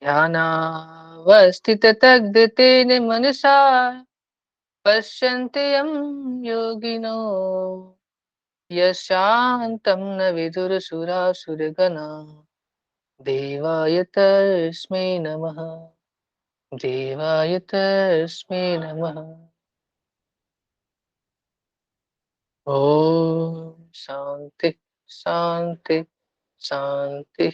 ध्यानावस्थिततद्गतेन मनसा पश्यन्ति यं योगिनो यशान्तं न विदुरसुरासुरगणा देवाय तस्मै नमः देवाय तस्मै नमः। ओम शांति शांति शांति।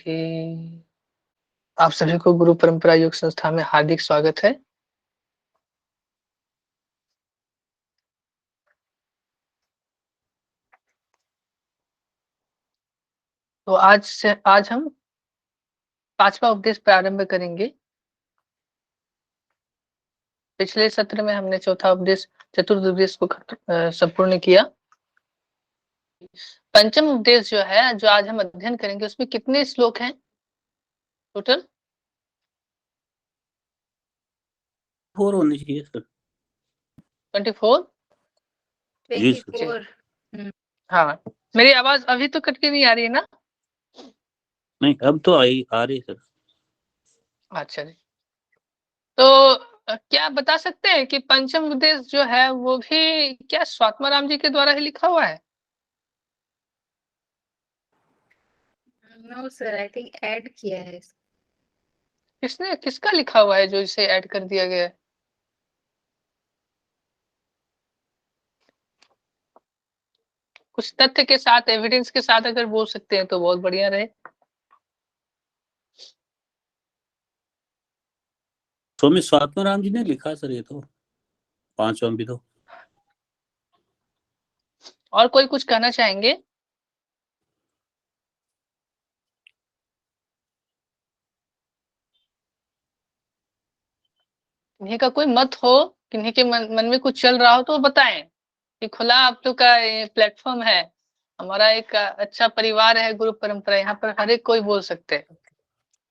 आप सभी को गुरु परंपरा योग संस्था में हार्दिक स्वागत है। तो आज हम पांचवा उपदेश प्रारंभ करेंगे। पिछले सत्र में हमने चौथा उपदेश चतुर्थ उपदेश को संपूर्ण किया। पंचम उपदेश जो है, जो आज हम अध्ययन करेंगे, उसमें कितने श्लोक हैं टोटल? 4 होने चाहिए सर। 24। 24। हाँ, मेरी आवाज अभी तो कट के नहीं आ रही है ना? नहीं, अब तो आ रही सर। अच्छा जी। तो क्या बता सकते हैं कि पंचम उपदेश जो है वो भी क्या स्वात्माराम जी के द्वारा ही लिखा हुआ है? No sir, I think add किया है। किसने, किसका लिखा हुआ है जो इसे ऐड कर दिया गया है? कुछ तथ्य के साथ, एविडेंस के साथ अगर बोल सकते हैं तो बहुत बढ़िया रहे। स्वामी स्वात्माराम जी ने लिखा सर, ये तो पांचवा भी तो। और कोई कुछ कहना चाहेंगे? किन्हीं का कोई मत हो, किन्हीं के मन में कुछ चल रहा हो तो बताएं। कि खुला आप लोग का ये प्लेटफॉर्म है, हमारा एक अच्छा परिवार है गुरु परंपरा, यहाँ पर हर एक कोई बोल सकते हैं।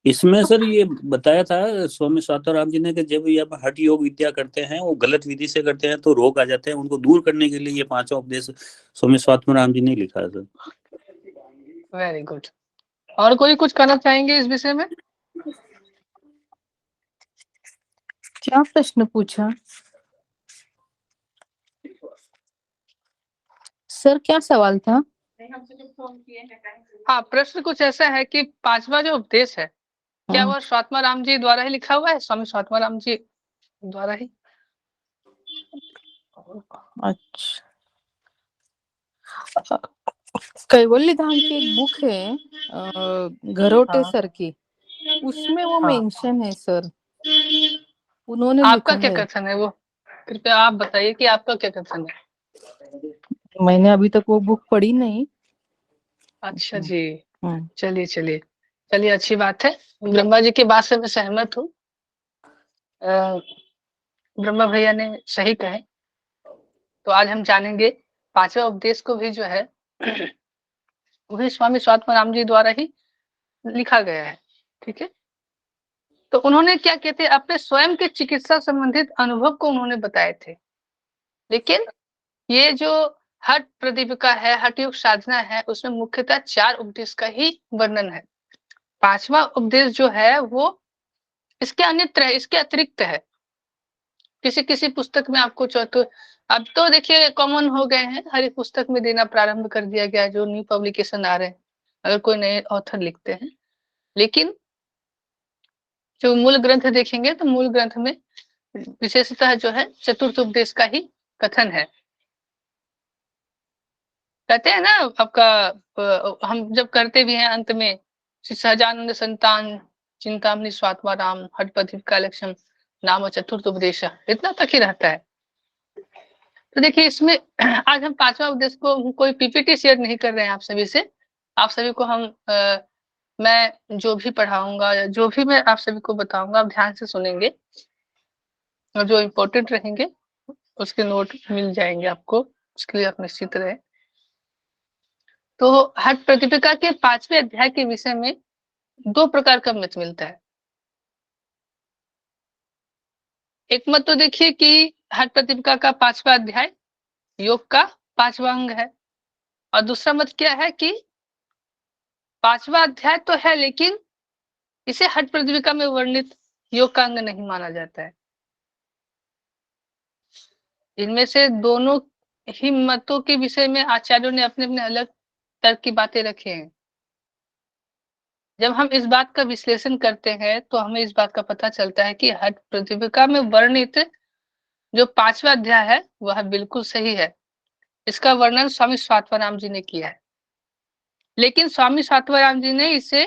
इसमें सर ये बताया था स्वामी स्वात्माराम जी ने कि जब ये आप हठ योग विद्या करते हैं, वो गलत विधि से करते हैं तो रोग आ जाते हैं, उनको दूर करने के लिए ये पांचवा उपदेश स्वामी स्वात्माराम जी ने लिखा है सर। Very good. और कोई कुछ कहना चाहेंगे इस विषय में? क्या प्रश्न पूछा सर? क्या सवाल था? हाँ, प्रश्न कुछ ऐसा है कि पांचवा जो उपदेश है, क्या वह स्वात्माराम जी द्वारा ही लिखा हुआ है? स्वामी स्वात्माराम जी द्वारा ही? अच्छा, कैवल्य धाम की एक बुक है घरोटे सर की, उसमें वो मेंशन है सर, उन्होंने आपका लिखा क्या है। कथन है वो? कृपया आप बताइए कि आपका क्या कथन है। मैंने अभी तक वो बुक पढ़ी नहीं। अच्छा जी, चलिए चलिए चलिए, अच्छी बात है। ब्रह्मा जी की बात से मैं सहमत हूँ। ब्रह्मा भैया ने सही कहे। तो आज हम जानेंगे पांचवा उपदेश को भी जो है वही स्वामी स्वात्माराम जी द्वारा ही लिखा गया है। ठीक है। तो उन्होंने क्या कहते हैं, अपने स्वयं के चिकित्सा संबंधित अनुभव को उन्होंने बताए थे। लेकिन ये जो हठ प्रदीपिका है, हठ योग साधना है, उसमें मुख्यतः 4 उपदेश का ही वर्णन है। पांचवा उपदेश जो है वो इसके अन्यत्र है, इसके अतिरिक्त है। किसी किसी पुस्तक में आपको तो अब तो देखिए कॉमन हो गए हैं, हर एक पुस्तक में देना प्रारंभ कर दिया गया है, जो न्यू पब्लिकेशन आ रहे हैं, अगर कोई नए ऑथर लिखते हैं। लेकिन जो मूल ग्रंथ देखेंगे तो मूल ग्रंथ में विशेषतः जो है चतुर्थ उपदेश का ही कथन है। कहते हैं ना आपका, हम जब करते भी हैं अंत में, श्री सहजानंद संतान चिंतामणि स्वात्माराम हठपति का लक्षण नाम चतुर्थ उपदेश, इतना तक ही रहता है। तो देखिए इसमें आज हम पांचवा उपदेश को कोई पीपीटी शेयर नहीं कर रहे हैं आप सभी से। आप सभी को मैं जो भी पढ़ाऊंगा या जो भी मैं आप सभी को बताऊंगा, आप ध्यान से सुनेंगे और जो इम्पोर्टेंट रहेंगे उसके नोट मिल जाएंगे आपको, उसके लिए आप निश्चित रहे। तो हठ प्रतिपिका के 5वें अध्याय के विषय में 2 प्रकार का मत मिलता है। एक मत तो देखिए कि हठ प्रतिपिका का 5वां अध्याय योग का 5वां अंग है, और दूसरा मत क्या है कि 5वां अध्याय तो है लेकिन इसे हठ प्रतिविका में वर्णित योग का अंग नहीं माना जाता है। इनमें से दोनों ही मतों के विषय में आचार्यों ने अपने अपने अलग तर्क की बातें रखे हैं। जब हम इस बात का विश्लेषण करते हैं तो हमें इस बात का पता चलता है कि हठ प्रतिविका में वर्णित जो 5वां अध्याय है वह बिल्कुल सही है। इसका वर्णन स्वामी स्वात्माराम जी ने किया है, लेकिन स्वामी स्वात्माराम जी ने इसे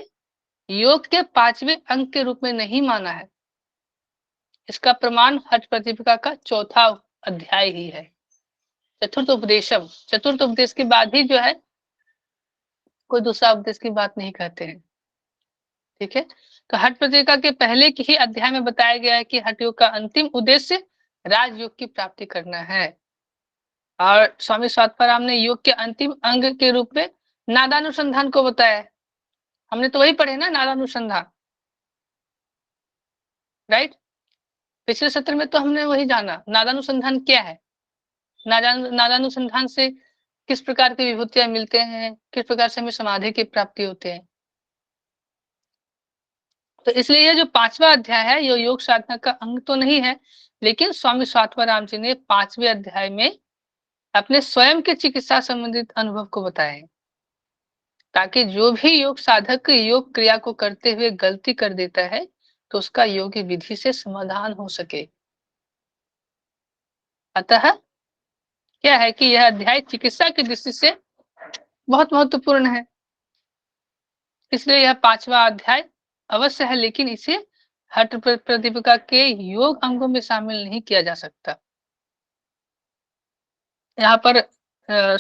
योग के 5वें अंग के रूप में नहीं माना है। इसका प्रमाण हठ प्रतिविका का 4था अध्याय ही है, चतुर्थ उपदेशम। चतुर्थ उपदेश के बाद ही जो है कोई दूसरा उपदेश की बात नहीं कहते हैं। ठीक है, तो हठ प्रतिविका के पहले के ही अध्याय में बताया गया है कि हठ योग का अंतिम उद्देश्य राजयोग की प्राप्ति करना है। और स्वामी स्वात्माराम ने योग के अंतिम अंग के रूप में नादानुसंधान को बताया है। हमने तो वही पढ़े ना, नादानुसंधान, राइट। पिछले सत्र में तो हमने वही जाना नादानुसंधान क्या है। नादानुसंधान से किस प्रकार की विभूतियां मिलते हैं, किस प्रकार से हमें समाधि की प्राप्ति होते हैं। तो इसलिए ये जो 5वां अध्याय है ये योग साधना का अंग तो नहीं है, लेकिन स्वामी स्वात्माराम जी ने 5वें अध्याय में अपने स्वयं के चिकित्सा संबंधित अनुभव को बताया है, ताकि जो भी योग साधक योग क्रिया को करते हुए गलती कर देता है तो उसका योग विधि से समाधान हो सके। अतः क्या है कि यह अध्याय चिकित्सा की दृष्टि से बहुत महत्वपूर्ण है, इसलिए यह 5वां अध्याय अवश्य है, लेकिन इसे हठ प्रतिविका के योग अंगों में शामिल नहीं किया जा सकता। यहाँ पर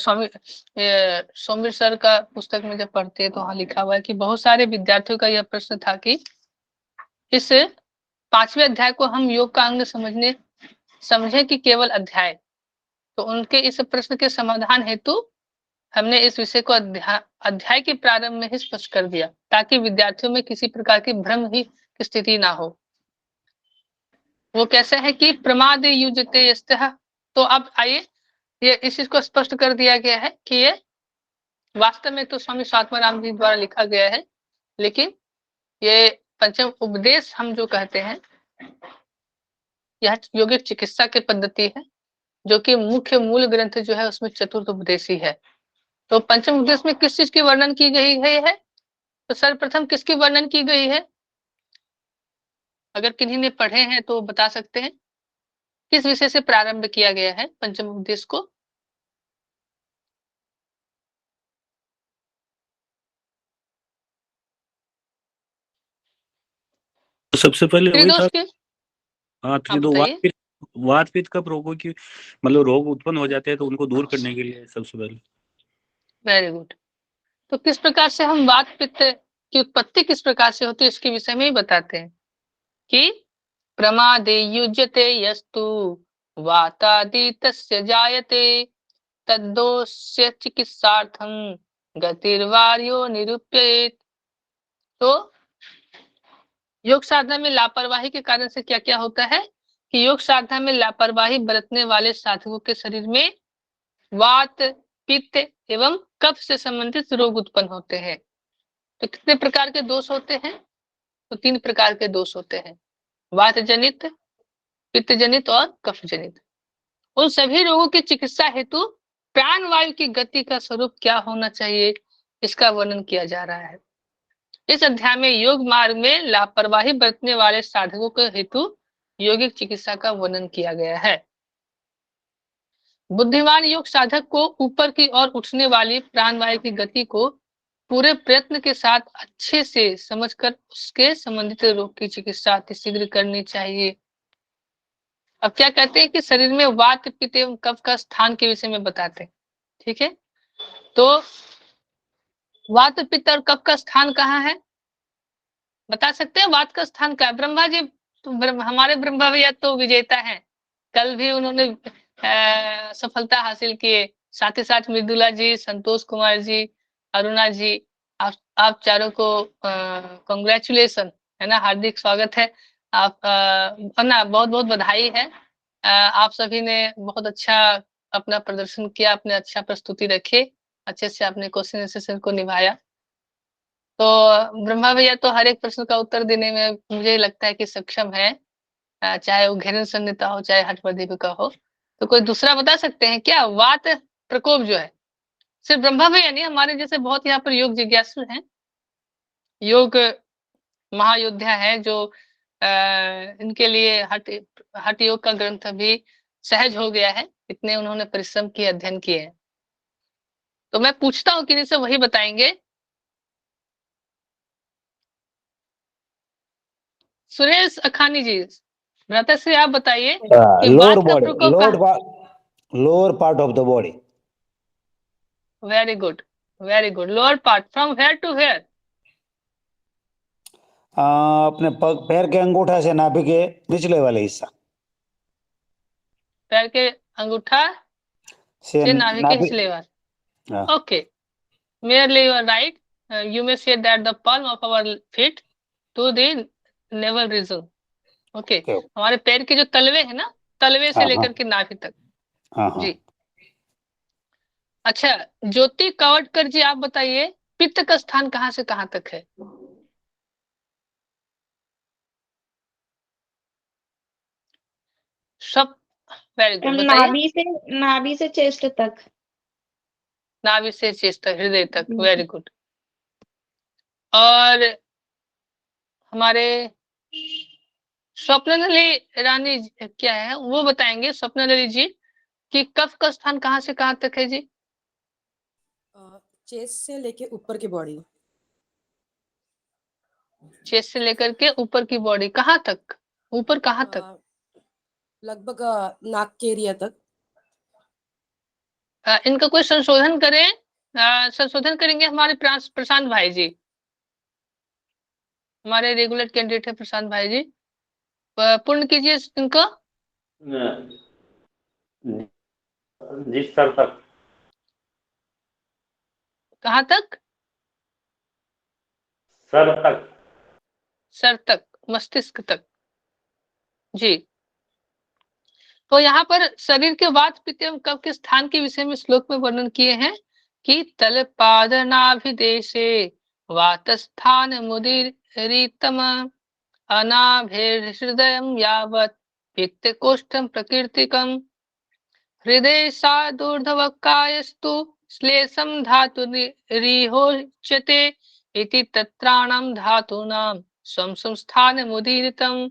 सोमेश सर का पुस्तक में जब पढ़ते हैं तो वहां लिखा हुआ है कि बहुत सारे विद्यार्थियों का यह प्रश्न था कि इस 5वें अध्याय को हम योग का अंग समझे कि केवल अध्याय। तो उनके इस प्रश्न के समाधान हेतु हमने इस विषय को अध्याय के प्रारंभ में ही स्पष्ट कर दिया, ताकि विद्यार्थियों में किसी प्रकार की भ्रम ही स्थिति ना हो। वो कैसे है कि प्रमाद युजते यस्तः। तो अब आइए ये इस चीज को स्पष्ट कर दिया गया है कि ये वास्तव में तो स्वामी स्वात्माराम जी द्वारा लिखा गया है, लेकिन ये पंचम उपदेश हम जो कहते हैं यह योगिक चिकित्सा की पद्धति है, जो कि मुख्य मूल ग्रंथ जो है उसमें चतुर्थ उपदेश ही है। तो पंचम उपदेश में किस चीज की वर्णन की गई है? तो सर्वप्रथम किसकी वर्णन की गई है? अगर किन्हीं ने पढ़े हैं तो बता सकते हैं किस विषय से प्रारंभ किया गया है पंचम उपदेश को? तो सबसे पहले वही था। त्रिदोष के। हाँ, वात पित्त कब रोगों की मतलब रोग उत्पन्न हो जाते हैं तो उनको दूर करने के लिए सबसे पहले। Very good. तो किस प्रकार से हम वात पित्त की उत्पत्ति किस प्रकार से होती है इसके विषय में ही बताते हैं कि प्रमादे युज्यते यस्तु वातादितस्य जायते तद्दोष्य चिकित्सार्थं गतिर्वार्यो निरूप्येत। तो योग साधना में लापरवाही के कारण से क्या क्या होता है कि योग साधना में लापरवाही बरतने वाले साधकों के शरीर में वात, पित्त एवं कफ से संबंधित रोग उत्पन्न होते हैं। तो कितने प्रकार के दोष होते हैं? तो 3 प्रकार के दोष होते हैं, वात जनित, पित्त जनित और कफ जनित। उन सभी रोगों की चिकित्सा हेतु प्राण वायु की गति का स्वरूप क्या होना चाहिए इसका वर्णन किया जा रहा है। इस अध्याय में योग मार्ग में लापरवाही बरतने वाले साधकों के हेतु योगिक चिकित्सा का वर्णन किया गया है। बुद्धिमान योग साधक को ऊपर की ओर उठने वाली प्राण वायु की गति को पूरे प्रयत्न के साथ अच्छे से समझकर उसके संबंधित रोग की चिकित्सा अतिशीघ्र करनी चाहिए। अब क्या कहते हैं कि शरीर में वात, पित्त एवं कफ का स्थान के विषय में बताते हैं। ठीक है, तो वात, पित्त और कफ का स्थान कहाँ है बता सकते हैं? वात का स्थान क्या है? ब्रह्मा जी तो हमारे ब्रह्मा भैया तो विजेता हैं, कल भी उन्होंने सफलता हासिल किए। साथ ही साथ मृदुला जी, संतोष कुमार जी, अरुणा जी, आप चारों को कांग्रेचुलेशन है ना, हार्दिक स्वागत है। आप ना बहुत बहुत बधाई है। आप सभी ने बहुत अच्छा अपना प्रदर्शन किया, अपने अच्छा प्रस्तुति रखे, अच्छे से आपने क्वेश्चन सेशन को निभाया। तो ब्रह्मा भैया तो हर एक प्रश्न का उत्तर देने में मुझे लगता है कि सक्षम है, चाहे वो घेरन संहिता हो चाहे हठप्रदीपिका हो। तो कोई दूसरा बता सकते हैं क्या? वात प्रकोप जो है, सिर्फ ब्रह्मा भैया नहीं, हमारे जैसे बहुत यहाँ पर योग जिज्ञासु हैं, योग महायोद्धा है, जो इनके लिए हठ योग का ग्रंथ भी सहज हो गया है, इतने उन्होंने परिश्रम किए, अध्ययन किए हैं। तो मैं पूछता हूँ किन्हीं से, वही बताएंगे। सुरेश अखानी जी, भ्राता श्री आप बताइए कि lower वात का body, प्रकोप कहाँ? lower part of the body. Very good, very good. Lower part, from where to where? अपने पैर के अंगूठा से नाभि के निचले वाले हिस्सा पैर के अंगूठा से से नाभि के नाभि। निचले वाले। हाँ, Okay, merely you are right. You may say that the palm of our feet to the navel region. Okay, okay. हमारे पैर के जो तलवे है ना, तलवे से हाँ, लेकर हाँ, के नाभि तक। हाँ, हाँ। जी। अच्छा, ज्योति कावटकर जी आप बताइए, पित्त का स्थान कहाँ से कहाँ तक है? सब वेरी गुड, बताइए। नाभि से चेस्ट तक। नाभि से चेस्ट तक, हृदय तक, वेरी गुड। और हमारे स्वप्ननली रानी क्या है वो बताएंगे, स्वप्ननली जी, कि कफ का स्थान कहाँ से कहाँ तक है जी? चेस्ट से लेके ऊपर की बॉडी। चेस्ट से लेकर के ऊपर की बॉडी, कहाँ तक? ऊपर कहाँ तक? लगभग नाक के एरिया तक। इनका कोई संशोधन करें, संशोधन करेंगे हमारे प्रशांत भाई जी, हमारे रेगुलर कैंडिडेट है प्रशांत भाई जी, पूर्ण कीजिए इनको। जी सर तक। कहाँ तक? सर तक। सर तक, मस्तिष्क तक। जी। तो यहाँ पर शरीर के वात पित्त एवं कफ के स्थान के विषय में श्लोक में वर्णन किए हैं कि तल पादनाभिदेशे वात स्थान मुदीरितम अनाभिर्हृदय यावत् पित्त कोष्ठम प्रकीर्तिकम हृदय सादूर्ध्वकायस्तु श्लेषम धातु रिहोच्यते इति तत्राणम धातूनाम स्वम संस्थान मुदीरितम।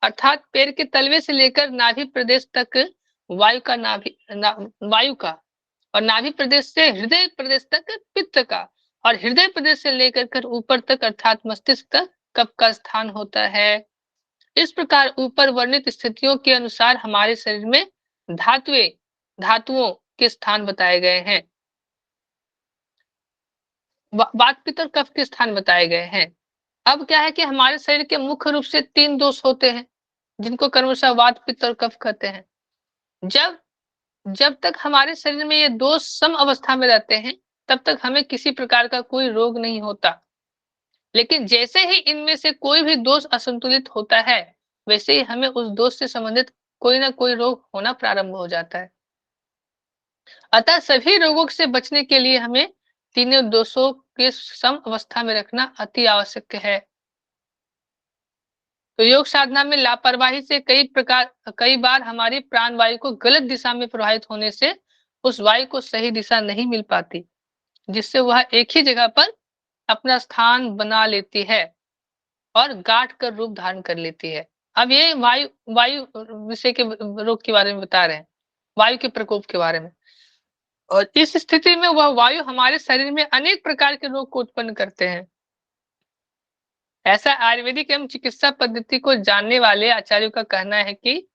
अर्थात पैर के तलवे से लेकर नाभि प्रदेश तक वायु का वायु का, और नाभि प्रदेश से हृदय प्रदेश तक पित्त का, और हृदय प्रदेश से लेकर कर ऊपर तक अर्थात मस्तिष्क तक कफ का स्थान होता है। इस प्रकार ऊपर वर्णित स्थितियों के अनुसार हमारे शरीर में धातुओं के स्थान बताए गए हैं, वात पित्त और कफ के स्थान बताए गए हैं। अब क्या है कि हमारे शरीर के मुख्य रूप से 3 दोष होते हैं, जिनको क्रमशः वात पित्त और कफ कहते हैं। जब तक हमारे शरीर में ये दोष सम अवस्था में रहते हैं, तब तक हमें किसी प्रकार का कोई रोग नहीं होता। लेकिन जैसे ही इनमें से कोई भी दोष असंतुलित होता है, वैसे ही हमें उस दोष से संबंधित कोई ना कोई रोग होना प्रारंभ हो जाता है। अतः सभी रोगों से बचने के लिए हमें तीनों दोषों के सम अवस्था में रखना अति आवश्यक है। तो योग साधना में लापरवाही से कई बार हमारी प्राण वायु को गलत दिशा में प्रवाहित होने से उस वायु को सही दिशा नहीं मिल पाती, जिससे वह एक ही जगह पर अपना स्थान बना लेती है और गांठ कर रूप धारण कर लेती है। अब ये वायु विषय के रोग के बारे में बता रहे हैं, वायु के प्रकोप के बारे में। और इस स्थिति में वह वायु हमारे शरीर में अनेक प्रकार के रोग को उत्पन्न करते हैं। ऐसा आयुर्वेदिक एवं चिकित्सा पद्धति को जानने वाले आचार्यों का कहना है कि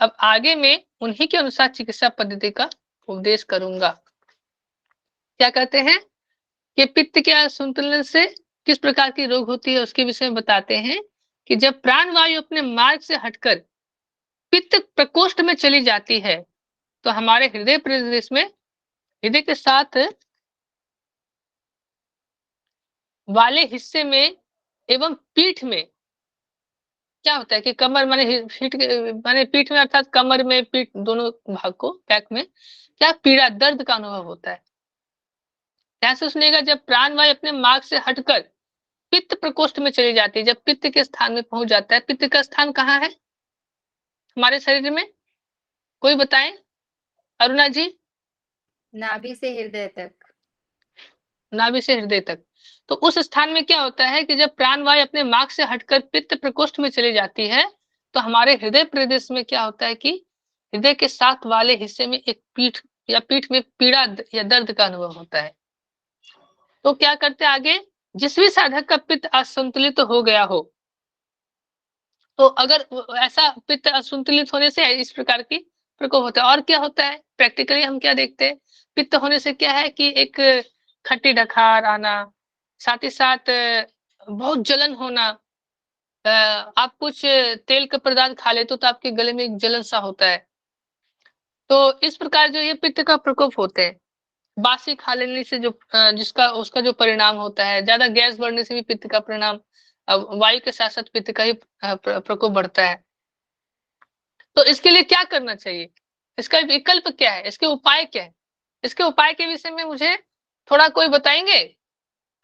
अब आगे मैं उन्हीं के अनुसार चिकित्सा पद्धति का उपदेश करूंगा। क्या कहते हैं कि पित्त के असंतुलन से किस प्रकार की रोग होती है उसके विषय में बताते हैं कि जब प्राण वायु अपने मार्ग से हटकर पित्त प्रकोष्ठ में चली जाती है, तो हमारे हृदय प्रदेश में, हृदय के साथ वाले हिस्से में एवं पीठ में क्या होता है कि कमर माने पीठ में अर्थात कमर में, पीठ दोनों भाग को, बैक में क्या पीड़ा, दर्द का अनुभव होता है। ध्यान से सुनिएगा, जब प्राणवायु अपने मार्ग से हटकर पित्त प्रकोष्ठ में चली जाती है, जब पित्त के स्थान में पहुंच जाता है, पित्त का स्थान कहाँ है हमारे शरीर में, कोई बताएं, अरुणा जी? नाभि से हृदय तक। नाभि से हृदय तक। तो उस स्थान में क्या होता है कि जब प्राणवायु अपने मार्ग से हटकर पित्त प्रकोष्ठ में चली जाती है, तो हमारे हृदय प्रदेश में क्या होता है कि हृदय के साथ वाले हिस्से में एक पीठ या पीठ में पीड़ा या दर्द का अनुभव होता है। तो क्या करते हैं आगे, जिस भी साधक का पित्त असंतुलित हो गया हो, तो अगर ऐसा पित्त असंतुलित होने से इस प्रकार की प्रकोप होता है। और क्या होता है प्रैक्टिकली हम क्या देखते हैं, पित्त होने से क्या है कि एक खट्टी डकार आना, साथ ही साथ बहुत जलन होना, आप कुछ तेल का पदार्थ खा लेते हो तो आपके गले में एक जलन सा होता है। तो इस प्रकार जो ये पित्त का प्रकोप होते हैं, बासी खा लेने से जो जिसका उसका जो परिणाम होता है, ज्यादा गैस बढ़ने से भी पित्त का परिणाम, वायु के साथ साथ पित्त का ही प्रकोप बढ़ता है। तो इसके लिए क्या करना चाहिए, इसका विकल्प क्या है, इसके उपाय क्या है, इसके उपाय के विषय में मुझे थोड़ा कोई बताएंगे?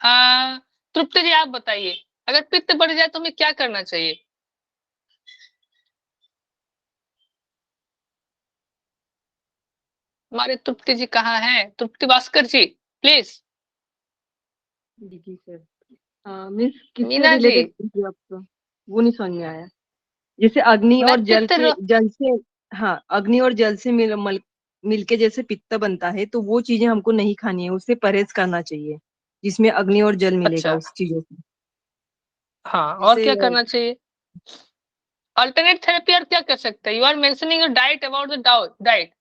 तृप्ति जी आप बताइए, अगर पित्त बढ़ जाए तो हमें क्या करना चाहिए? हमारे तृप्ति जी कहाँ हैं? तृप्ति भास्कर जी प्लीज। जी सर, मीन्स किससे मीना जी, रिलेटेड आपको वो नहीं समझ में आया। जैसे अग्नि मैं और पित्त जल से, हाँ अग्नि और जल से मिलके जैसे पित्त बनता है, तो वो चीजें हमको नहीं खानी है, उससे परहेज करना चाहिए जिसमें अग्नि और जल मिलेगा अच्छा, उस चीजों से। हाँ और जैसे क्या करना चाहिए? अल्टरनेट थेरेपी और क्या कर सकते हैं? You are mentioning your diet about the diet,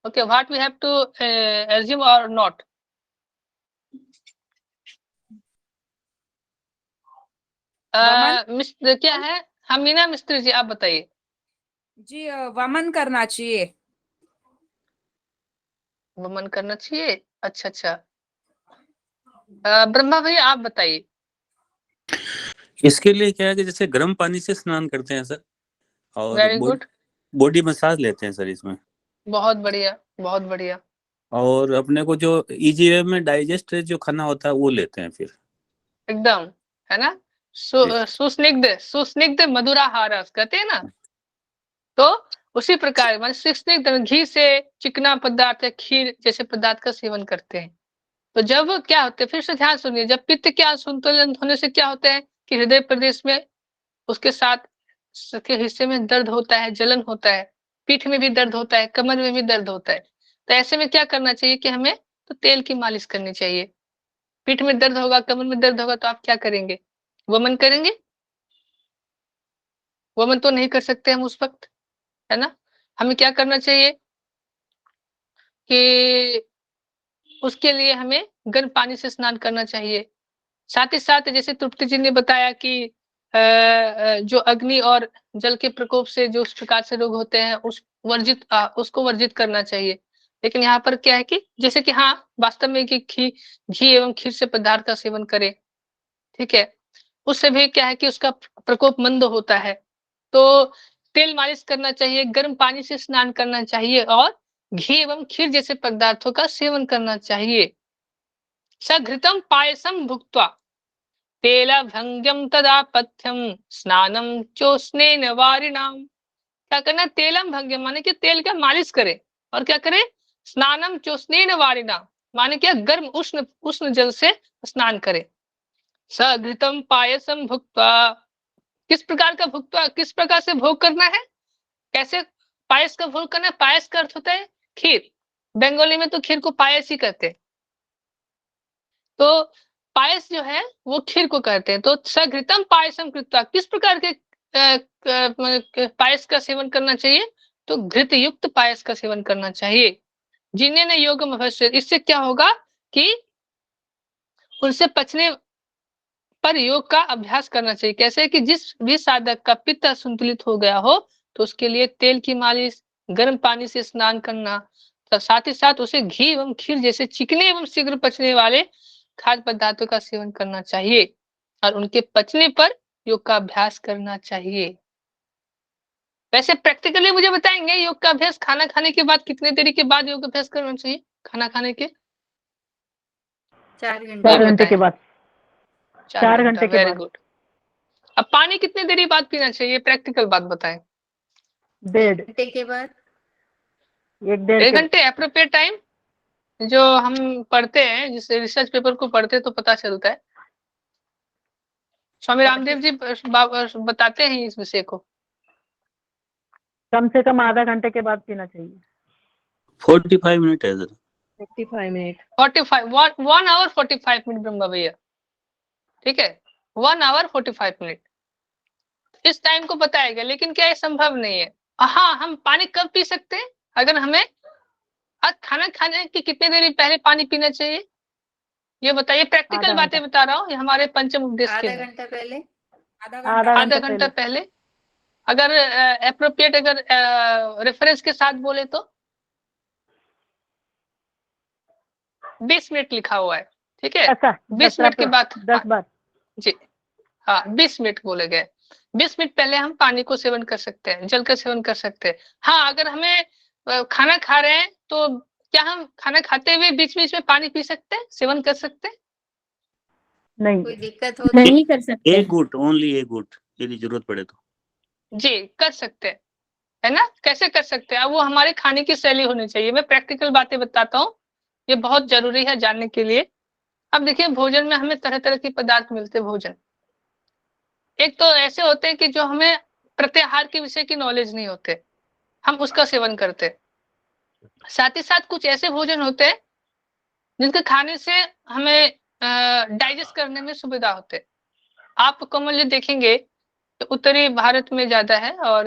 okay, what we have to assume or not? Mister क्या है, हम मीना मिस्त्री जी आप बताइए। जी वमन करना चाहिए। वमन करना चाहिए, अच्छा अच्छा। ब्रह्मा भैया आप बताइए। इसके लिए क्या है कि जैसे गर्म पानी से स्नान करते हैं सर, और वेरी गुड, बॉडी मसाज लेते हैं सर इसमें, बहुत बढ़िया बहुत बढ़िया। और अपने को जो इजी वे में डाइजेस्ट जो खाना होता है वो लेते हैं फिर। एकदम, है ना, जी। सुस्निग्ध सुस्निग्ध मधुराहार कहते हैं ना, तो उसी प्रकार मान स्निग्ध घी से चिकना पदार्थ या खीर जैसे पदार्थ का सेवन करते हैं। तो जब क्या होते हैं, फिर से ध्यान सुनिए, जब पित्त के असंतुलन होने से क्या होता है कि हृदय प्रदेश में उसके साथ के हिस्से में दर्द होता है, जलन होता है, पीठ में भी दर्द होता है, कमर में भी दर्द होता है। तो ऐसे में क्या करना चाहिए कि हमें तो तेल की मालिश करनी चाहिए। पीठ में दर्द होगा, कमर में दर्द होगा, तो आप क्या करेंगे, वमन करेंगे? वमन तो नहीं कर सकते हम उस वक्त, है ना। हमें क्या करना चाहिए कि उसके लिए हमें गर्म पानी से स्नान करना चाहिए। साथ ही साथ जैसे तृप्ति जी ने बताया कि जो अग्नि और जल के प्रकोप से जो उस प्रकार से रोग होते हैं उसको वर्जित करना चाहिए। लेकिन यहाँ पर क्या है कि जैसे कि हाँ वास्तव में कि घी एवं खीर से पदार्थ का सेवन करें, ठीक है, उससे भी क्या है कि उसका प्रकोप मंद होता है। तो तेल मालिश करना चाहिए, गर्म पानी से स्नान करना चाहिए और घी एवं खीर जैसे पदार्थों का सेवन करना चाहिए। सघृतम पायसम भुक्त्वा तेलभंग्यम तदा पथ्यम स्नानम चोष्णेन वारिणाम। क्या करना, तेलम भंग्यम माने कि तेल का मालिश करे, और क्या करे, स्नानम चोष्णेन वारिणाम माने क्या, गर्म उष्ण उष्ण जल से स्नान करे। सघृतम पायसम भुक्त्वा, किस प्रकार का भुक्त्वा, किस प्रकार से भोग करना है, कैसे पायस का भोग करना है? पायस का अर्थ होता है खीर, बंगाली में तो खीर को पायस ही कहते हैं। तो पायस जो है वो खीर को कहते हैं। तो सघृतम पायसम कृत्वा, किस प्रकार के पायस का सेवन करना चाहिए, तो घृत युक्त पायस का सेवन करना चाहिए। जिन्हें न योगम अवश्य, इससे क्या होगा कि उनसे पचने पर योग का अभ्यास करना चाहिए। कैसे कि जिस भी साधक का पित्त असंतुलित हो गया हो, तो उसके लिए तेल की मालिश, गर्म पानी से स्नान करना, तो साथ ही साथ उसे घी एवं खीर जैसे चिकने एवं शीघ्र पचने वाले खाद्य पदार्थों का सेवन करना चाहिए, और उनके पचने पर योग का अभ्यास करना चाहिए। वैसे प्रैक्टिकली मुझे बताएंगे योग का अभ्यास खाना खाने के बाद कितने देरी के बाद योग अभ्यास करना चाहिए, खाना खाने के? 4 ये घंटे 4 घंटे के बताएं। बाद। 4 4 घंटा, घंटे के वेरी बाद। गुड। अब पानी कितनी देरी बाद पीना चाहिए, प्रैक्टिकल बात बताएं। 1.5 घंटे के बाद 1-1.5 1 के घंटे एप्रोप्रिएट टाइम, जो हम पढ़ते हैं, जिससे रिसर्च पेपर को पढ़ते हैं तो पता चलता है। स्वामी रामदेव जी बताते हैं इस विषय को। कम से कम आधा घंटे के बाद पीना चाहिए। 45 मिनट है sir. 55 minute 45 1 hour 45 minute Brahma भैया, ठीक है, 1 आवर 45 मिनट इस टाइम को बताया गया। लेकिन क्या ये संभव नहीं है? हाँ, हम पानी कब पी सकते हैं? अगर हमें आज खाना खाने की कितनी देरी पहले पानी पीना चाहिए, ये बताइए। प्रैक्टिकल आधा बातें घंटा। बता रहा हूँ, ये हमारे पंचम उपदेश के आधा हैं। घंटा पहले आधा आधा घंटा आधा घंटा घंटा पहले। अगर एप्रोप्रिएट, अगर रेफरेंस के साथ बोले तो 20 मिनट लिखा हुआ है, ठीक है। ऐसा 20 मिनट के बाद 10 बार। जी हाँ, 20 मिनट बोले गए। 20 मिनट पहले हम पानी को सेवन कर सकते हैं, जल का सेवन कर सकते हैं। हाँ, अगर हमें खाना खा रहे हैं तो क्या हम खाना खाते हुए बीच-बीच में पानी पी सकते हैं, सेवन कर सकते हैं? नहीं, कोई दिक्कत हो नहीं कर सकते। एक गुट, ओनली एक गुट, यदि जरूरत पड़े तो। जी, कर सकते हैं, है ना? कैसे कर सकते हैं? अब वो हमारे खाने की शैली होनी चाहिए। मैं प्रैक्टिकल बातें बताता हूँ, ये बहुत ज़रूरी है जानने के लिए। अब देखिए, भोजन में हमें तरह-तरह के पदार्थ मिलते हैं भोजन। एक तो ऐसे होते हैं कि जो हमें प्रत्याहार के विषय की नॉलेज नहीं होते, हम उसका सेवन करते हैं। साथ ही साथ कुछ ऐसे भोजन होते हैं, जिनके खाने से हमें डाइजेस्ट करने में सुविधा होते हैं। आप कॉमनली देखेंगे तो उत्तरी भारत में ज़्यादा है और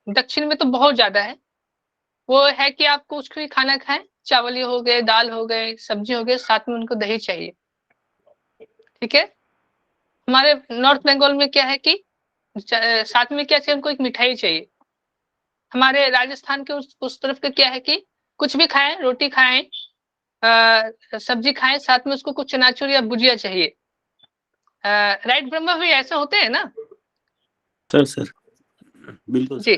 दक्षिण में तो बहुत ज़्यादा है। वो है कि आप कुछ भी खाना खाएँ, चावल ही हो गए, दाल हो गए, सब्जी हो गए, साथ में उनको दही चाहिए, ठीक है? हमारे नॉर्थ बंगाल में क्या है कि साथ में क्या चाहिए, उनको एक मिठाई चाहिए। हमारे राजस्थान के उस तरफ का क्या है कि कुछ भी खाएँ, रोटी खाएँ, सब्जी खाएँ, साथ में उसको कुछ चनाचूर या भुजिया चाहिए। राइट ब्रह्मा भी ऐसे होते हैं ना? सर बिल्कुल जी,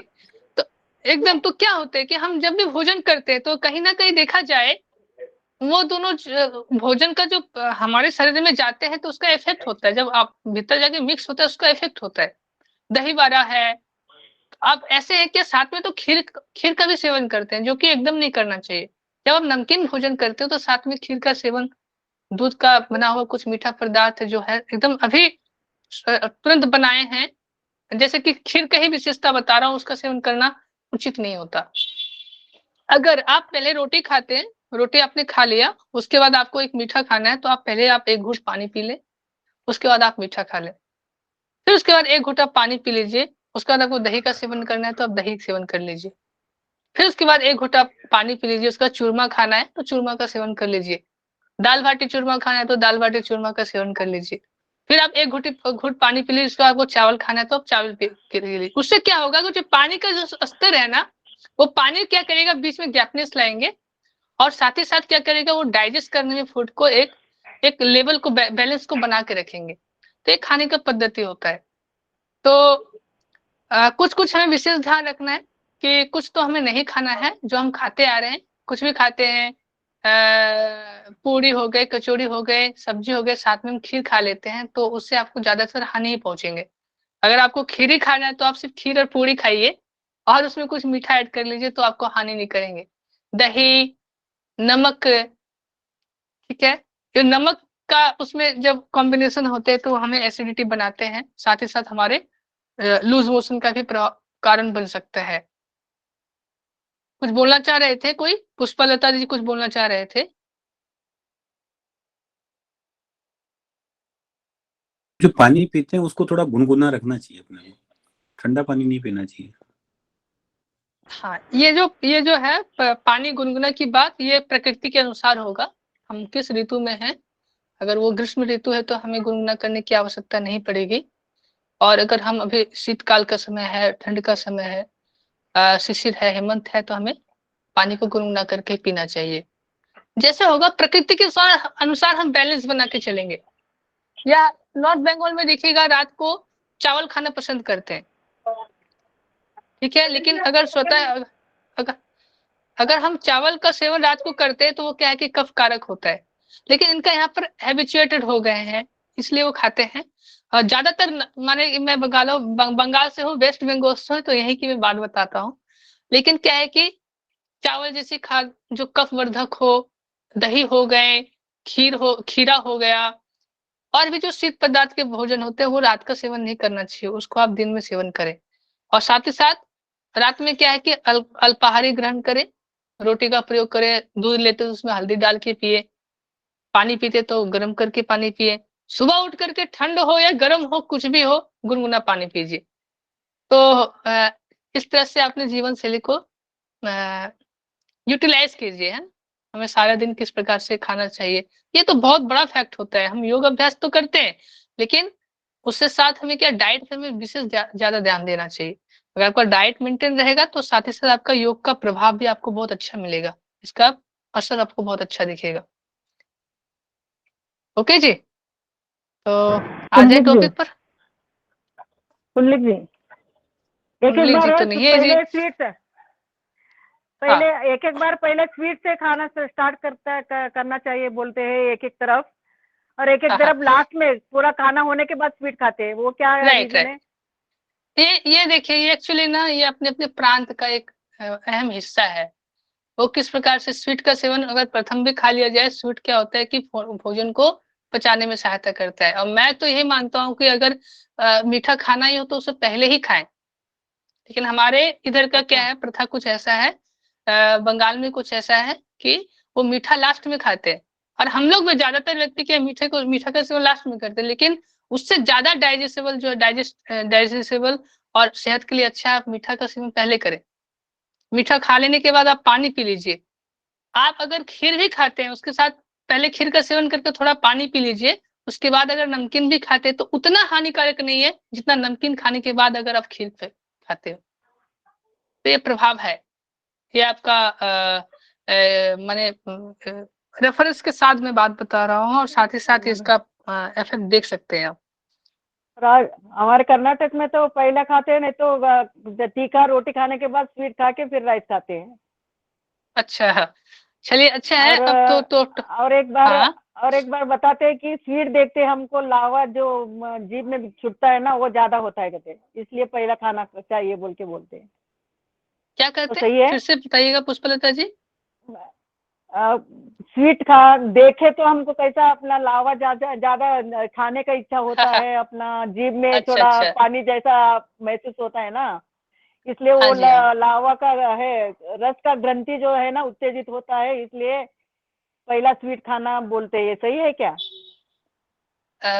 तो एकदम। तो क्या होता है कि हम जब भी भोजन करते हैं तो कहीं न कहीं देखा जाए, वो दोनों भोजन का जो हमारे शरीर में जाते हैं तो उसका इफ़ेक्ट होता है। जब आप भीतर जाके मिक्स होता है, उसका इफ़ेक्ट होता है। दही वड़ा है, आप ऐसे है कि साथ में तो खीर का भी सेवन करते हैं, जो कि एकदम नहीं करना चाहिए। जब आप नमकीन भोजन करते हो तो साथ में खीर का सेवन, दूध का बना हुआ कुछ मीठा पदार्थ जो है एकदम अभी तुरंत बनाए हैं, जैसे कि खीर का ही विशेषता बता रहा हूँ, उसका सेवन करना उचित नहीं होता। अगर आप पहले रोटी खाते हैं, रोटी आपने खा लिया, उसके बाद आपको एक मीठा खाना है, तो आप पहले आप 1 घूँट पानी पी लें, उसके बाद आप मीठा खा लें। फिर उसके बाद 1 घूँट आप पानी पी लीजिए, उसके बाद आपको दही का सेवन करना है, तो आप दही का सेवन कर लीजिए। फिर उसके बाद 1 घूँट आप पानी पी लीजिए, उसका चूरमा खाना है, तो चूरमा का सेवन कर लीजिए। दाल-बाटी चूरमा खाना है, तो दाल-बाटी चूरमा का सेवन कर लीजिए। फिर आप 1 घूँट पानी पी लीजिए, उसके बाद आपको चावल खाना है, तो आप चावल पी लीजिए। उससे क्या होगा कि जो पानी का जो स्तर है ना, वो पानी क्या करेगा, बीच में गैपनेस लाएँगे और साथ ही साथ क्या करेगा, वो डाइजेस्ट करने में फूड को एक लेवल को बैलेंस को बना के रखेंगे। तो ये खाने का पद्धति होता है। तो कुछ-कुछ हमें विशेष ध्यान रखना है कि कुछ तो हमें नहीं खाना है, जो हम खाते आ रहे हैं, कुछ भी खाते हैं, पूरी हो गए, कचौड़ी हो गए, सब्जी हो गए, साथ में हम खीर खा लेते हैं, तो उससे आपको ज़्यादातर हानि ही पहुँचेंगे। अगर आपको खीर ही खाना है, तो आप सिर्फ़ खीर और पूरी खाइए और उसमें कुछ मीठा ऐड कर लीजिए, तो आपको हानि नहीं करेंगे। दही, नमक, ठीक है? ये नमक का उसमें जब कॉम्बिनेशन होते हैं, तो हमें एसिडिटी बनाते हैं, साथ ही साथ हमारे लूज़ मोशन का भी कारण बन सकता है। कुछ बोलना चाह रहे थे कोई? पुष्पलता जी कुछ बोलना चाह रहे थे? जो पानी पीते हैं उसको थोड़ा गुनगुना रखना चाहिए अपने को, ठंडा पानी नहीं पीना चाहिए। हाँ, ये जो है पानी गुनगुना की बात, ये प्रकृति के अनुसार होगा। हम किस ऋतु में हैं, अगर वो ग्रीष्म ऋतु है तो हमें गुनगुना करने की आवश्यकता नहीं पड़ेगी। और अगर हम अभी शीतकाल का समय है, ठंड का समय है, शिशिर है, हेमंत है, तो हमें पानी को गुनगुना करके पीना चाहिए। जैसे होगा प्रकृति के अनुसार हम बैलेंस बना के चलेंगे। या नॉर्थ बंगाल में देखिएगा, रात को चावल खाना पसंद करते हैं, ठीक है? लेकिन अगर अगर हम चावल का सेवन रात को करते हैं, तो वो क्या है कि कफ कारक होता है। लेकिन इनका यहाँ पर हैबिचुएटेड हो गए हैं, इसलिए वो खाते हैं। और ज्यादातर माने मैं बंगाल से हूँ, वेस्ट बंगाल से हूँ, तो यही की मैं बात बताता हूँ। लेकिन क्या है कि चावल जैसी खाद जो कफ वर्धक हो, दही हो गए, खीरा हो गया, और भी जो शीत पदार्थ के भोजन होते हैं वो रात का सेवन नहीं करना चाहिए, उसको आप दिन में सेवन करें। और साथ ही साथ रात में क्या है कि अल्पाहारी ग्रहण करें, रोटी का प्रयोग करें, दूध लेते तो उसमें हल्दी डाल के पिए, पानी पीते तो गर्म करके पानी पिए, सुबह उठ करके ठंड हो या गर्म हो कुछ भी हो, गुनगुना पानी पीजिए। तो इस तरह से अपने जीवन शैली को यूटिलाइज कीजिए, है। हमें सारा दिन किस प्रकार से खाना चाहिए, ये तो बहुत बड़ा फैक्ट होता है। हम योग अभ्यास तो करते हैं, लेकिन उससे साथ हमें क्या डाइट पे हमें विशेष ज्यादा ध्यान देना चाहिए। अगर आपका डाइट मेंटेन रहेगा तो साथ ही साथ आपका योग का प्रभाव भी आपको बहुत अच्छा मिलेगा, इसका असर आपको बहुत अच्छा दिखेगा। ओके जी, तो आ जाए कुंडलिक जी, टॉपिक पर। कुंडलिक जी, एक एक कुंडली जी बार तो नहीं है जी। पहले स्वीट से पहले एक एक बार पहले स्वीट से खाना स्टार्ट करना चाहिए बोलते हैं एक एक तरफ, और एक एक हाँ, तरफ लास्ट में पूरा खाना होने के बाद स्वीट खाते हैं, वो क्या राइट रीजन राइट। है? ये देखिए, ये एक्चुअली ना ये अपने अपने प्रांत का एक अहम हिस्सा है। वो किस प्रकार से स्वीट का सेवन अगर प्रथम भी खा लिया जाए, स्वीट क्या होता है कि भोजन को पचाने में सहायता करता है। और मैं तो यही मानता हूँ कि अगर मीठा खाना ही हो तो उसे पहले ही खाएं। लेकिन हमारे इधर का क्या अच्छा, है, प्रथा कुछ ऐसा है, बंगाल में कुछ ऐसा है कि वो मीठा लास्ट में खाते हैं। और हम लोग में ज्यादातर व्यक्ति के मीठा का सेवन लास्ट में करते हैं, लेकिन उससे ज्यादा डाइजेस्टेबल जो डाइजेस्टेबल और सेहत के लिए अच्छा है, आप मीठा का सेवन पहले करें। मीठा खा लेने के बाद आप पानी पी लीजिए। आप अगर खीर भी खाते हैं उसके साथ पहले खीर का सेवन करके थोड़ा पानी पी लीजिए। उसके बाद अगर नमकीन भी खाते हैं तो उतना हानिकारक नहीं है जितना नमकीन खाने के बाद अगर आप खीर खाते हो। तो ये प्रभाव है, ये आपका माने रेफरेंस के साथ मैं बात बता रहा हूँ, और साथ ही साथ इसका इफेक्ट देख सकते हैं आप। हमारे कर्नाटक में तो पहले खाते हैं, नहीं तो तीखा रोटी खाने के बाद स्वीट खा के फिर राइस खाते हैं। अच्छा, चलिए अच्छा है। और अब तो और एक बार हाँ, और एक बार बताते हैं कि स्वीट देखते हमको लावा जो जीभ में छुटता है ना, वो ज्यादा होता है कहते हैं, इसलिए पहला खाना चाहिए बोल के बोलते हैं। क्या तो कहते हैं, सही है? फिर से बताइएगा पुष्पलता जी। स्वीट खा देखे तो हमको कैसा अपना लावा ज्यादा ज्यादा खाने का इच्छा होता है, अपना जीभ में अच्छा थोड़ा अच्छा, पानी जैसा महसूस होता है ना, इसलिए हाँ वो जी हाँ। लावा का है, रस का ग्रंथि जो है ना उत्तेजित होता है, इसलिए पहला स्वीट खाना बोलते हैं। ये सही है क्या?